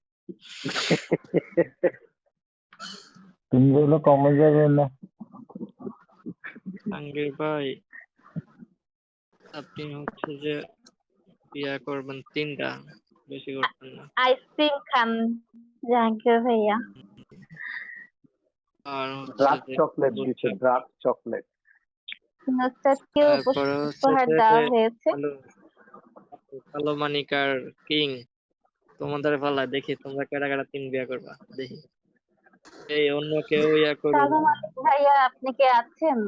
তুমি যেগুলো কমে যাবে না। জাহাঙ্গীর ভাই আপনি হচ্ছে যে বিয়ে করবেন 3টা, বেশি করবেন না। আইসক্রিম খান জাহাঙ্গীর ভাইয়া। আর হচ্ছে ড্রাগ যে চকলেট দিছে, ড্রাগ চকলেট। নুসরাতকেও তারপরে হচ্ছে উপহার যে দেওয়া হয়েছে। কালো কালো মানিকার কিং, তোমাদের পাল্লা, দেখি তোমরা কারা কারা 3 বিয়ে করবা, দেখি। এই অন্য কেউ ইয়া করবে কালো না। মানিক ভাইয়া আপনি কে আছেন?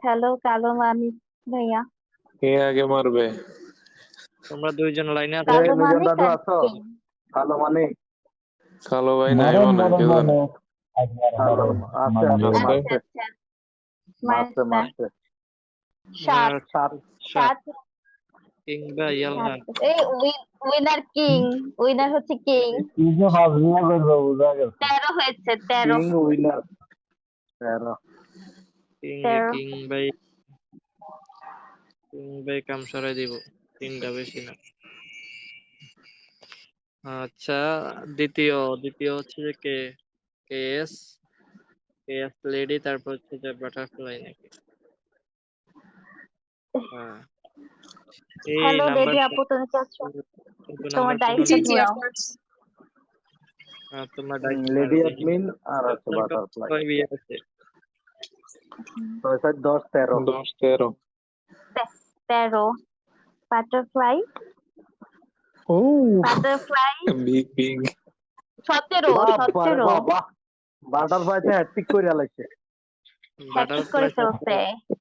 হ্যালো কালো মানিক ভাইয়া। কে আগে মারবে? তোমরা 2জন লাইনে আছো? কালো মিজান মানিক দাদু আর আছো? কিং। কালো মানে কালো ভাই নাই মারেন মনে হয়, মারেন কে জানে। মারেন। কালো আছে আছে মারছে? আচ্ছা আচ্ছা মারছে মারছে মারছে। 7 সাত 7 কিং বা ইয়াল্লা। এই উইনার কিং, উইনার হচ্ছে কিং। কি যে ফাজলিয়া করবে বোঝা গেছে। 13 হয়েছে 13 কিং উইনার 13। কিং ভাই, কাম সরাই দিব, 3টা বেশি না। আচ্ছা, দ্বিতীয় হচ্ছে যে কেএস লেডি, তারপর হচ্ছে যে বাটারফ্লাই নাকি? হ্যাঁ, এই হ্যালো নাম্বার লেডি আপু তুমি কি আছো? কিন্তু তোমার নাম্বার ডাইসটা ঘোরাও। তোমার ডাইস লেডি অ্যাডমিন আর আছে বাটারফ্লাই। বিয়ে আছে 6 7 10 13। 10 13। 13 বাটারফ্লাই ও বাটারফ্লাই বিগ বিগ। 17 বাবারে 17 বাবা, বাটারফ্লাই তে হ্যাট্রিক করে আলাইছে। হ্যাট্রিক করে ফেলছে।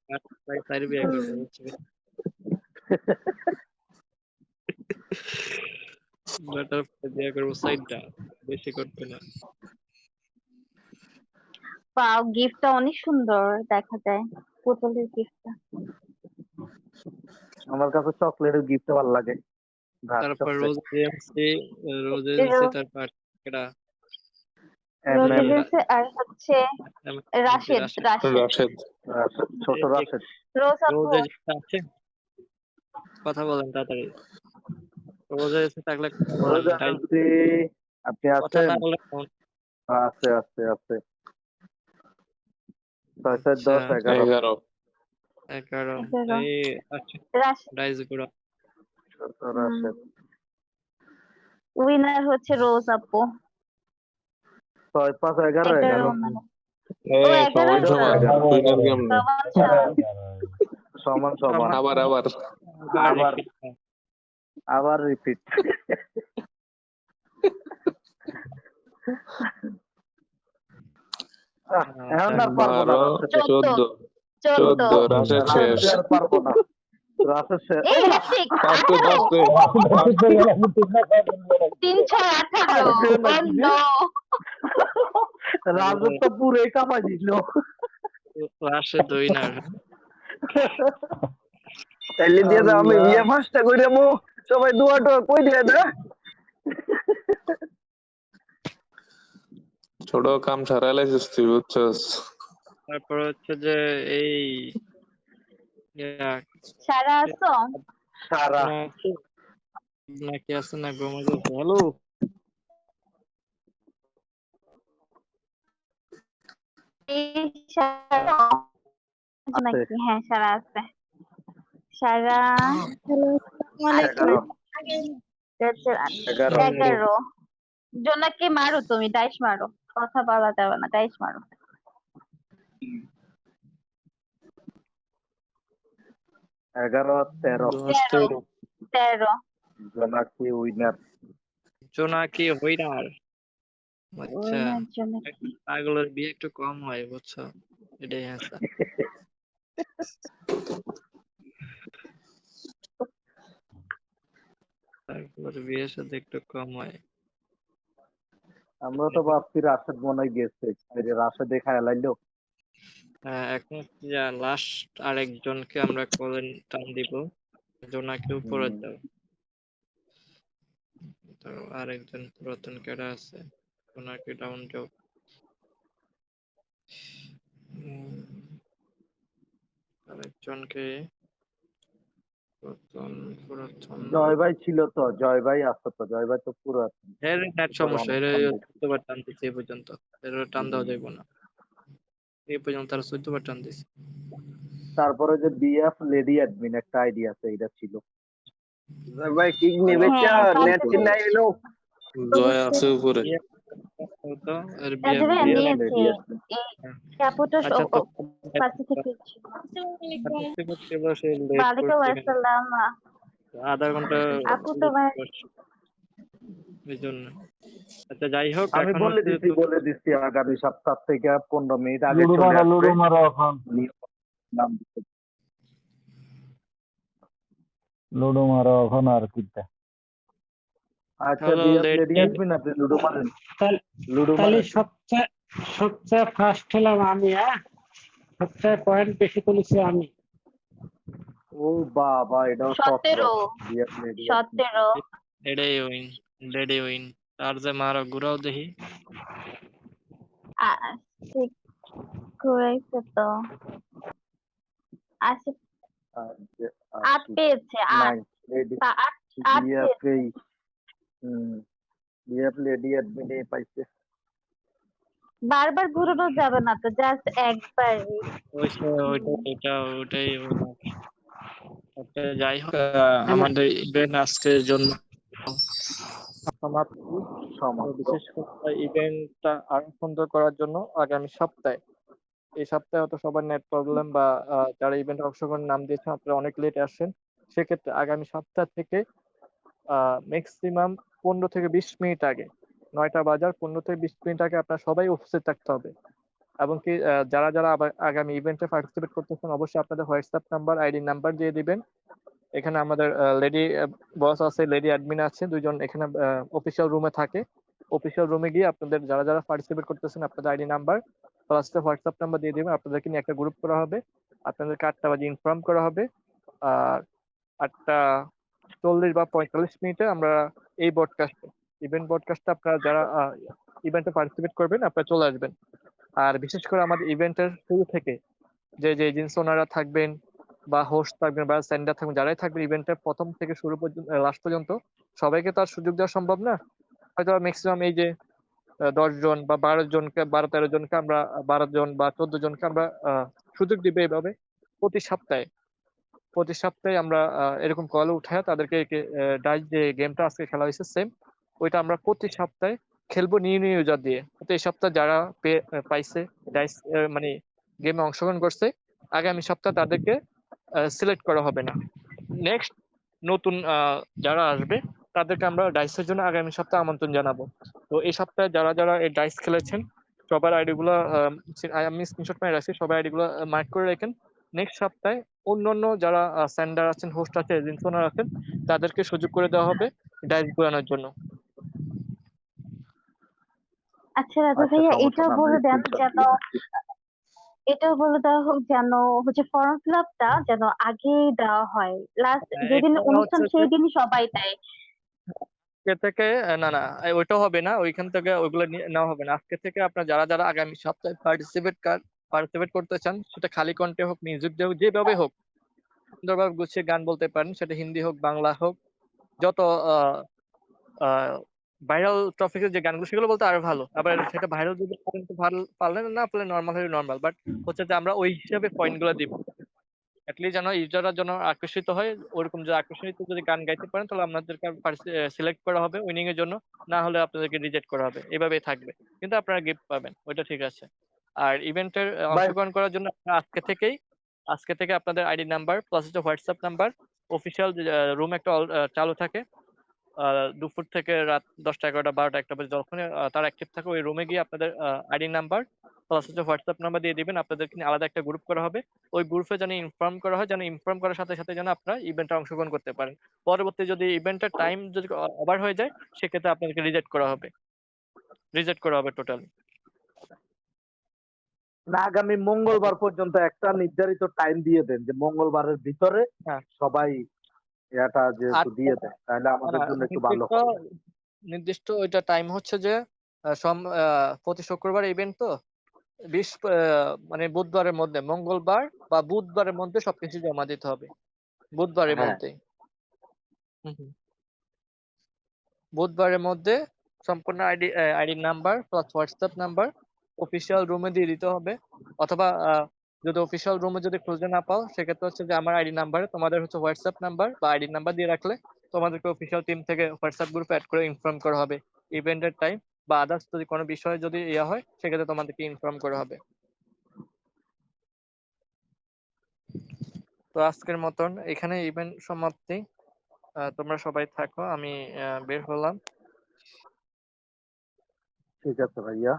বাটারফ্লাই 4 বিয়ে করবে, বুঝছো? বাটারফ্লাই বিয়ে করবো 4টা, বেশি করতে না। পাও গিফটটা অনেক সুন্দর দেখা যায়, পুতুলের গিফটটা। আমার কাছে চকলেটের গিফট ভালো লাগে। তারপর রোজ এজেন্সি, তারপর এটা রোজ এমএম এজেন্সি আর হচ্ছে রাশেদ রাশেদ রাশেদ। ছোট রাশেদ। রোজ আপু রোজ এজেন্সি আছে, কথা বলেন তাড়াতাড়ি। রোজ এজেন্সি থাকলে কথা বলেন, রোজ তাই এজেন্সি আপনি কথা আছেন? না বলে ফোন। আছে আছে আছে। 6 7 আচ্ছা 10 11। 11 এই আচ্ছা, রাশেদ ডাইস গুলো ছোট রাশেদ। উইনার হচ্ছে রোজ আপু। 6-5-11 হয়ে 11 গেল। মানে এ ও 11 সমান হইলো। সমান উইনার কেমনে? সমান সমান। সমান। আবার আবার রিপিট। এখন আর পারবো না 12, রাশেদ। 14, রাশেদ শেষ। আর পারবো না। রাশেদ শেষ। এই হ্যাট্রিক আস্তে আস্তে 3-6-18 বন্ধ। রাজু তো পুরোই কামাই দিল। রাশেদ উইনার। তাইলে দিয়ে দাও, আমি বিয়ে ফার্স্টটা কইরা মু সবাই দুয়াটো কই দিয়ে দে। ছোট কাম সারাইলাইছিস তুই, বুঝছস? তারপর হচ্ছে যে এই সারা আসো? সারা নাকি আছে না ঘুমাই যাচ্ছে। হ্যালো এই সারা নাকি? হ্যাঁ সারা আছে। সারা হ্যালো, আসসালামু আলাইকুম। 11 জোনাকি মারো, তুমি ডাইস মারো, কথা বলা যাবে না, ডাইস মারো। 13 জোনাকি উইনার। জোনাকি উইনার। আচ্ছা, উইনার জোনাকি। পাগলের বিয়ে একটু কম হয়, বুঝছো? এটাই আছে। পাগলের বিয়ের সাথে একটু কম হয়। আমরা তো ভাবছি রাশেদ মনে হয় গেছে, রাশেদ দেখায় লাইলো। এখন লাস্ট আরেকজনকে আমরা কলে টান দিব। জোনাকি উপরে যাও। তো আরেকজন পুরাতন কেডা আছে, জোনাকি ডাউন যাও। আরেকজনকে পুরাতন জয় ভাই ছিল তো, জয় ভাই আসতো তো, জয় ভাই তো পুরো এর নেট সমস্যা, এর 14 বার টান দিচ্ছে এই পর্যন্ত, এর টান দেওয়া যাবে না। এই পর্যন্ত তারা 14 বার টান দিচ্ছে। তারপরে যে বিএফ লেডি অ্যাডমিন একটা আইডি আছে, এটা ছিল। জয় ভাই কিক নেবে চা, নেট কি নাই এলো। জয় আছে উপরে। তো এর বিয়ে নিয়েছি ক্যাপুটো আচ্ছা তো সার্টিফিকেট ছিল। সে লেট ওয়ালাইকুম করছে আসসালাম। আধা ঘন্টা আপু তোমার এই জন্য। আচ্ছা যাই হোক, আমি এখন বলে দিচ্ছি আগামী সপ্তাহ থেকে 15 মিনিট আগে লুডো চলে মারো আসবে। এখন। নাম দিতে। লুডো মারো এখন আর কিটা। আচ্ছা বিএফ লেডি অ্যাডমিন আপনি লুডো মারেন। লুডো তাহলে মারেন। সবচেয়ে ফার্স্ট হলাম আমি। সবচেয়ে পয়েন্ট বেশি তুলেছি আমি। ও বাবা, এটাও 17 বিএফ লেডি 17 এটাই উইন, লেডি উইন। আর যে মারো ঘুরাও দেখি। ঘুরাইছে তো। 8 পেয়েছে, 8 বিএফ লেডি অ্যাডমিন পাইছে। বারবার ঘুরানো যাবে না তো, জাস্ট একবারই। ওটাই। আচ্ছা যাই হোক, আমাদের ইভেন্ট আজকের জন্য বিশেষ করে ইভেন্টটা আরো সুন্দর করার জন্য আগামী সপ্তাহে, এই সপ্তাহে হয়তো সবার নেট প্রবলেম বা যারা ইভেন্টে অংশগ্রহণ নাম দিয়েছেন আপনারা অনেক লেট আসছেন, সেক্ষেত্রে আগামী সপ্তাহ থেকে ম্যাক্সিমাম 15 থেকে 20 মিনিট আগে, 9টা বাজার 15 থেকে 20 মিনিট আগে আপনারা সবাই উপস্থিত থাকতে হবে। এবং কি যারা যারা আগামী ইভেন্টে পার্টিসিপেট করতেছেন অবশ্যই আপনাদের হোয়াটসঅ্যাপ নাম্বার, আইডি নাম্বার দিয়ে দিবেন। এখানে আমাদের লেডি বস আছে, লেডি অ্যাডমিন আছে, দুইজন এখানে অফিসিয়াল রুমে থাকে। অফিসিয়াল রুমে গিয়ে আপনাদের যারা যারা পার্টিসিপেট করতেছেন আপনাদের ID number plus WhatsApp number দিয়ে দিবেন। আপনাদেরকে নিয়ে একটা গ্রুপ করা হবে, আপনাদেরকে 8টা বাজে ইনফর্ম করা হবে। আর 8:40 বা 45 মিনিটে আমরা এই ইভেন্ট ব্রডকাস্টে আপনারা যারা ইভেন্টে পার্টিসিপেট করবেন আপনারা চলে আসবেন। আর বিশেষ করে আমাদের ইভেন্টের শুরু থেকে যে এজেন্সি ওনারা থাকবেন বা হোস্ট থাকবেন বা সেন্ডার থাকবেন, যারাই থাকবেন ইভেন্টের প্রথম থেকে শুরু পর্যন্ত লাস্ট পর্যন্ত, সবাইকে তো আর সুযোগ দেওয়া সম্ভব না। হয়তো ম্যাক্সিমাম এই যে 10 জন বা 12 জনকে, 12-13 জনকে আমরা 12 জন বা 14 জনকে আমরা সুযোগ দিব এইভাবে প্রতি সপ্তাহে আমরা এরকম কল উঠায় তাদেরকে ডাইস যে গেমটা আজকে খেলা হয়েছে সেম ওইটা আমরা প্রতি সপ্তাহে খেলবো নিউ নিউ ইউজার দিয়ে। তো এই সপ্তাহে যারা পাইছে ডাইস মানে গেমে অংশগ্রহণ করছে, আগামী সপ্তাহে তাদেরকে সিলেক্ট করা হবে না। নেক্সট নতুন যারা আসবে তাদেরকে আমরা ডাইসের জন্য আগামী সপ্তাহে আমন্ত্রণ জানাবো। তো এই সপ্তাহে যারা যারা এই ডাইস খেলেছেন সবার আইডি গুলো আমি স্ক্রিনশট মেরে রাখছি, সবাই আইডি গুলো মার্ক করে রাখেন। নেক্সট সপ্তাহে অন্যান্য যারা সেন্ডার আছেন, হোস্ট আছে, এজেন্ট ওনার আছেন, তাদেরকে সুযোগ করে দেওয়া হবে ডাইস ঘোরানোর জন্য। আচ্ছা রাজা ভাইয়া, এটাও বলে দেন যেন হোক যেন হচ্ছে ফর্ম ফিল আপটা যেন আগেই দেওয়া হয়, লাস্ট যেদিন এটা অনুষ্ঠান হচ্ছে সেই দিনই সবাই দেয়। আজকে থেকে না না ওইটা হবে না, ওইখান থেকে ওইগুলো নেওয়া হবে না। আজকে থেকে আপনার যারা যারা আগামী সপ্তাহে পার্টিসিপেট করতে চান, সেটা খালি কণ্ঠে হোক, মিউজিক দিয়ে হোক, যেভাবে হোক, সুন্দরভাবে গুছিয়ে গান বলতে পারেন, সেটা হিন্দি হোক বাংলা হোক, যত ভাইরাল টপিকের যে গানগুলো সেগুলো বলতে আরো ভালো। আবার সেটা ভাইরাল যদি পারেন তো ভালো, পারলেন না পারলে নর্মাল হলে নর্মাল, বাট হচ্ছে যে আমরা ওই হিসাবে পয়েন্ট গুলো দিব। অ্যাটলিস্ট যেন ইউজাররা যেন আকর্ষিত হয়, ওরকম যে আকর্ষিত যদি গান গাইতে পারেন তাহলে আপনাদেরকে সিলেক্ট করা হবে উইনিং এর জন্য, না হলে আপনাদেরকে রিজেক্ট করা হবে। এভাবেই থাকবে, কিন্তু আপনারা গিফট পাবেন, ওইটা ঠিক আছে। আর ইভেন্টের অংশগ্রহণ করার জন্য আপনারা আজকে থেকে আপনাদের আইডি নাম্বার প্লাস হচ্ছে হোয়াটসঅ্যাপ নাম্বার, অফিসিয়াল রুম একটা চালু থাকে দুপুর থেকে রাত 10টা 11টা 12টা 1টা বাজে, যখন তার অ্যাক্টিভ থাকে ওই রুমে গিয়ে আপনাদের আইডি নাম্বার প্লাস হচ্ছে হোয়াটসঅ্যাপ নাম্বার দিয়ে দিবেন। আপনাদেরকে নিয়ে আলাদা একটা গ্রুপ করা হবে, ওই গ্রুপে যেন ইনফর্ম করা হয়, যেন ইনফর্ম করার সাথে সাথে যেন আপনারা ইভেন্টে অংশগ্রহণ করতে পারেন। পরবর্তী যদি ইভেন্টের টাইম যদি ওভার হয়ে যায়, সেক্ষেত্রে আপনাদেরকে রিজেক্ট করা হবে টোটালি। না, আগামী মঙ্গলবার পর্যন্ত একটা নির্ধারিত টাইম দিয়ে দেন, যে মঙ্গলবারের ভিতরে সবাই এটা যেহেতু দিয়ে দেয় তাহলে আমাদের জন্য একটু ভালো হয়। নির্দিষ্ট ওইটা টাইম হচ্ছে যে প্রতি শুক্রবার ইভেন্ট তো 20 মানে বুধবারের মধ্যে, মঙ্গলবার বা বুধবারের মধ্যে সবকিছু জমা দিতে হবে, বুধবারের মধ্যে। বুধবারের মধ্যে সম্পূর্ণ ID number plus WhatsApp number official রুমে দিয়ে দিতে হবে। অথবা যদি অফিসিয়াল রুমে যদি খুঁজে না পাও, সেক্ষেত্রে হচ্ছে যে আমার আইডি নাম্বারে তোমাদের হচ্ছে হোয়াটসঅ্যাপ নাম্বার বা আইডি নাম্বার দিয়ে রাখলে তোমাদেরকে অফিসিয়াল টিম থেকে হোয়াটসঅ্যাপ গ্রুপে অ্যাড করে ইনফর্ম করা হবে ইভেন্টের টাইম বা আদার্স যদি কোনো বিষয় যদি ইয়া হয়, সেক্ষেত্রে তোমাদেরকে ইনফর্ম করা হবে। তো আজকের মতন এখানে ইভেন্ট সমাপ্তি। তোমরা সবাই থাকো, আমি বের হলাম। ঠিক আছে ভাইয়া।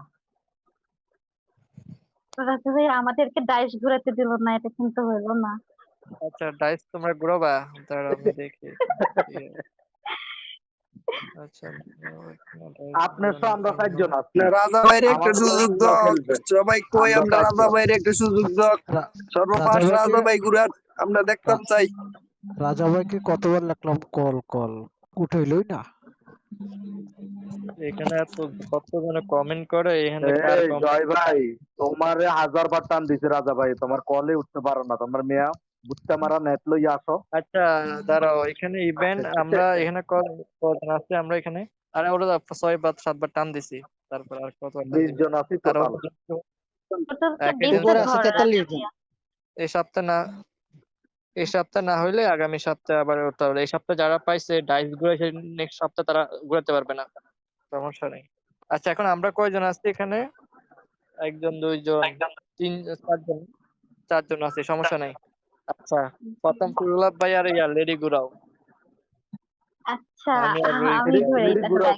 রাজা ভাইয়া আমাদেরকে ডাইস ঘুরাতে দিল না, এটা কিন্তু হইলো না। আচ্ছা ডাইস তোমরা ঘুরাবা, দাঁড়াও আমি দেখি। আচ্ছা আপনার তো আমরা 4 জন আছি, রাজা ভাইরে একটা সুযোগ দাও, সবাই কই আমরা রাজা ভাইরে একটা সুযোগ দাও, সর্বপাশ রাজা ভাই ঘুরান, আমরা দেখতাম চাই। রাজা ভাইকে কতবার লিখলাম কল উঠাইলই না। এখানে এত কতজনে কমেন্ট করে, এখানে কার কমেন্ট? জয় ভাই তোমারে 1000 বার টান দিছে রাজা ভাই, তোমার কলে উঠতে পারো না, তোমার মেয়া বুঝতে মারা নেট লই আসো। আচ্ছা দাঁড়াও, এখানে ইভেন্ট আমরা এখানে কজন আছে আমরা এখানে? আরে ওরা 6 বার 7 বার টান দিছি, তারপর আর কত 20 জন আছি টোটাল। এই সপ্তাহে না হইলে আগামী সপ্তাহে আবার ওঠা হবে। এই সপ্তাহে যারা পাইছে ডাইস ঘুরে, নেক্সট সপ্তাহে তারা ঘুরাতে পারবে না, সমস্যা নেই। আচ্ছা এখন আমরা কয়জন আছি এখানে? 1 জন 2 জন 3 4 জন আছে, সমস্যা নাই। আচ্ছা প্রথম ফুললাভ ভাই আর ইয়া লেডি ঘুরাও। আচ্ছা আমি ঘুরাই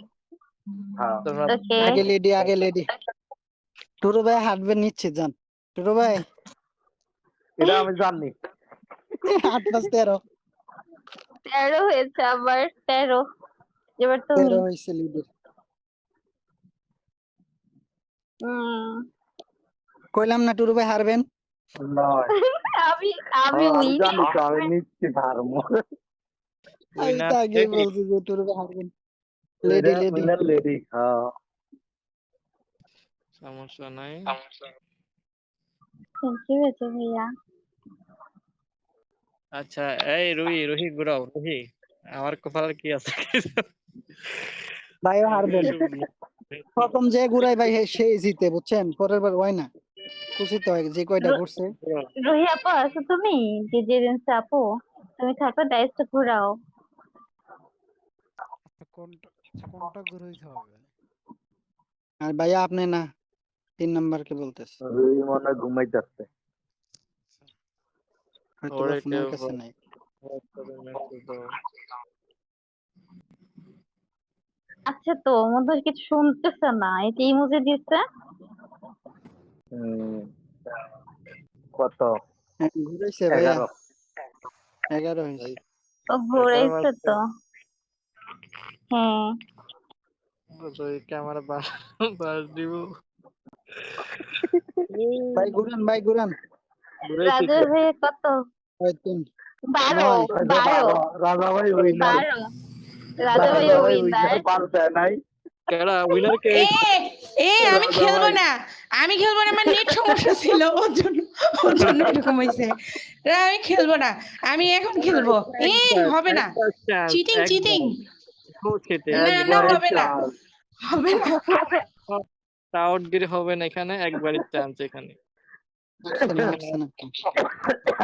তাহলে। আগে লেডি টুরু ভাই হাঁটবে নিচ্ছে, যান টুরু ভাই। এটা আমি জানি 8 5 13 হয়েছে আবার 13 এবার তুমি 13 হইছে লিডার। কইলাম না টুরু ভাই হারবেন। আমি জানি তো, আমি নিচ্ছি হারমো। আমি তো আগে বলছি যে টুরু ভাই হারবেন। লেডি হ্যাঁ সমস্যা নাই। থ্যাংক ইউ রাজা ভাইয়া। আচ্ছা এই রুহি ঘুরাও। রুহি আমার কপালে কি আছে? ভাইও হারবেন। প্রথম যে ঘুরাই ভাই সেই জিতে, বুঝছেন? পরের বার হয় না, খুশি তো হয় যে কয়টা ঘুরছে। রুহি আপু আছো তুমি? যে আপু তুমি থাকো, ডাইসটা ঘুরাও। কোনটা গ্রহিত হবে? আর ভাইয়া আপনি না 3 নাম্বারকে বলতেছে রুই মনে হয় ঘুমাইতেছে। হয়তো ওরে বা ফোনের কেউ কাছে নাই। মেসেজ দাও। আচ্ছা, তো মধ্যে কিছু শুনতেছে না, এটা ইমোজি দিচ্ছে। কত? হ্যাঁ, ঘুরাইছে ভাইয়া 11। 11 হয়েছে। ও 11 ঘুরাইছে বাজছে। তো। হ্যাঁ, রুই ক্যামেরা বাস দিব। ভাই ঘুরান ভাই ঘুরান। ঘুরাইছি রাজু তো। ভাই কত? হয় 3 12 9 12 রাজা ভাই উইনার। 12 রাজু ভাই রাজা ভাই উইনার। উইনার পার দেয় নাই। কেডা উইনার কে? এ এ আমি রাজা খেলবো ভাই। না, আমি খেলবো না, আমার নেট সমস্যা ছিল ওর জন্য এরকম হয়েছে। আমি খেলবো না, আমি এখন খেলবো। হবে না, একটা চান্স, চিটিং চিটিং। একবার খেতে না না একবারে হবে না, চাল। হবে না। টাউট দিলে হবে না, এখানে একবারই চান্স এখানে। আসছে না।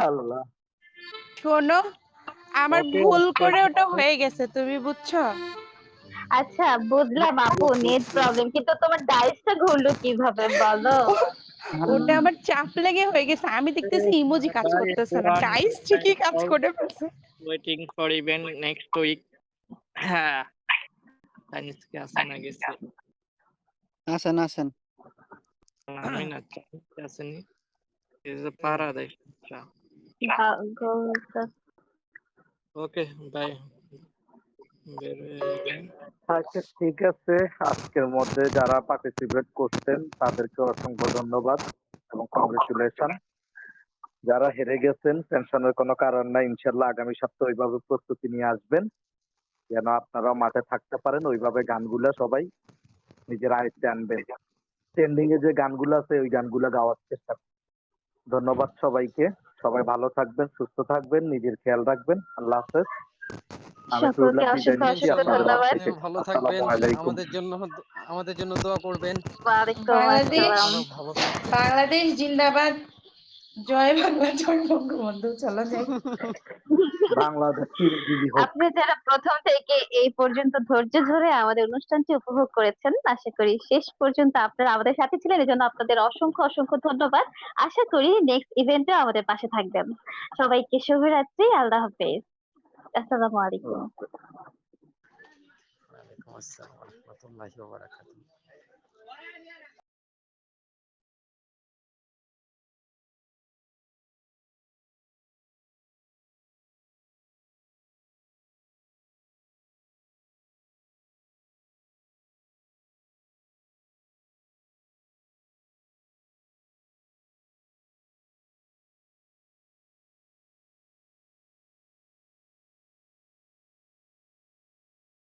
আল্লাহ। শোনো, আমার ওকে ভুল করে ওটা হয়ে গেছে, তুমি বুঝছো? আচ্ছা বুঝলাম আপু, নেট প্রবলেম, কিন্তু তোমার ডাইসটা ঘুরলো কিভাবে বলো? ওটা আমার চাপ লেগে হয়ে গেছে, আমি দেখতেছি ইমোজি কাজ করতেছে না, ডাইস ঠিকই কাজ করে ফেলছে। Waiting for event next week. হ্যাঁ, চাইনিজকে আসে না গেছে। আসেন আসেন। আমি না চাইনিজকে আসেনি। Is a paradise. Okay bye. বের হয়ে গেলাম। আচ্ছা ঠিক আছে, আজকের মধ্যে যারা পার্টিসিপেট করছেন তাদেরকে অসংখ্য ধন্যবাদ এবং কংগ্রেচুলেশন। যারা হেরে গেছেন টেনশনের কোনো কারণ নাই, ইনশাল্লাহ আগামী সপ্তাহে ওইভাবে প্রস্তুতি নিয়ে আসবেন যেন আপনারা মাঠে থাকতে পারেন। ওইভাবে গানগুলা সবাই নিজের আয়ত্তে আনবেন। ট্রেন্ডিং এ যে গানগুলো আছে ওই গানগুলো গাওয়ার চেষ্টা করবেন। ধন্যবাদ সবাইকে। সবাই ভালো থাকবেন, সুস্থ থাকবেন, নিজের খেয়াল রাখবেন। আল্লাহ হাফেজ। আমি সকলকে ফুরুল্লাহ বিদায় অসংখ্য নিচ্ছি অসংখ্য আপনাদের মাঠ ধন্যবাদ। থেকে। আপনিও ভালো থাকবেন, আসসালামু আলাইকুম। আমাদের জন্য দোয়া করবেন। ওয়ালাইকুম বাংলাদেশ, আসসালাম। ভালো থাকবেন। বাংলাদেশ জিন্দাবাদ, জয় বাংলা, জয় বঙ্গবন্ধু। চলো যাই। বাংলাদেশ চিরজীবী হোক। আপনি যারা প্রথম থেকে এই পর্যন্ত ধৈর্য ধরে আমাদের অনুষ্ঠানটি উপভোগ করেছেন, আশা করি শেষ পর্যন্ত আপনারা আমাদের সাথে ছিলেন, এজন্য আপনাদের অসংখ্য অসংখ্য ধন্যবাদ। আশা করি নেক্সট ইভেন্টে আমাদের পাশে থাকবেন। সবাইকে শুভরাত্রি, আল্লাহ হাফেজ, আসসালামু আলাইকুম। ওয়ালাইকুম আসসালাম ওয়া রাহমাতুল্লাহি ওয়া বারাকাতুহু।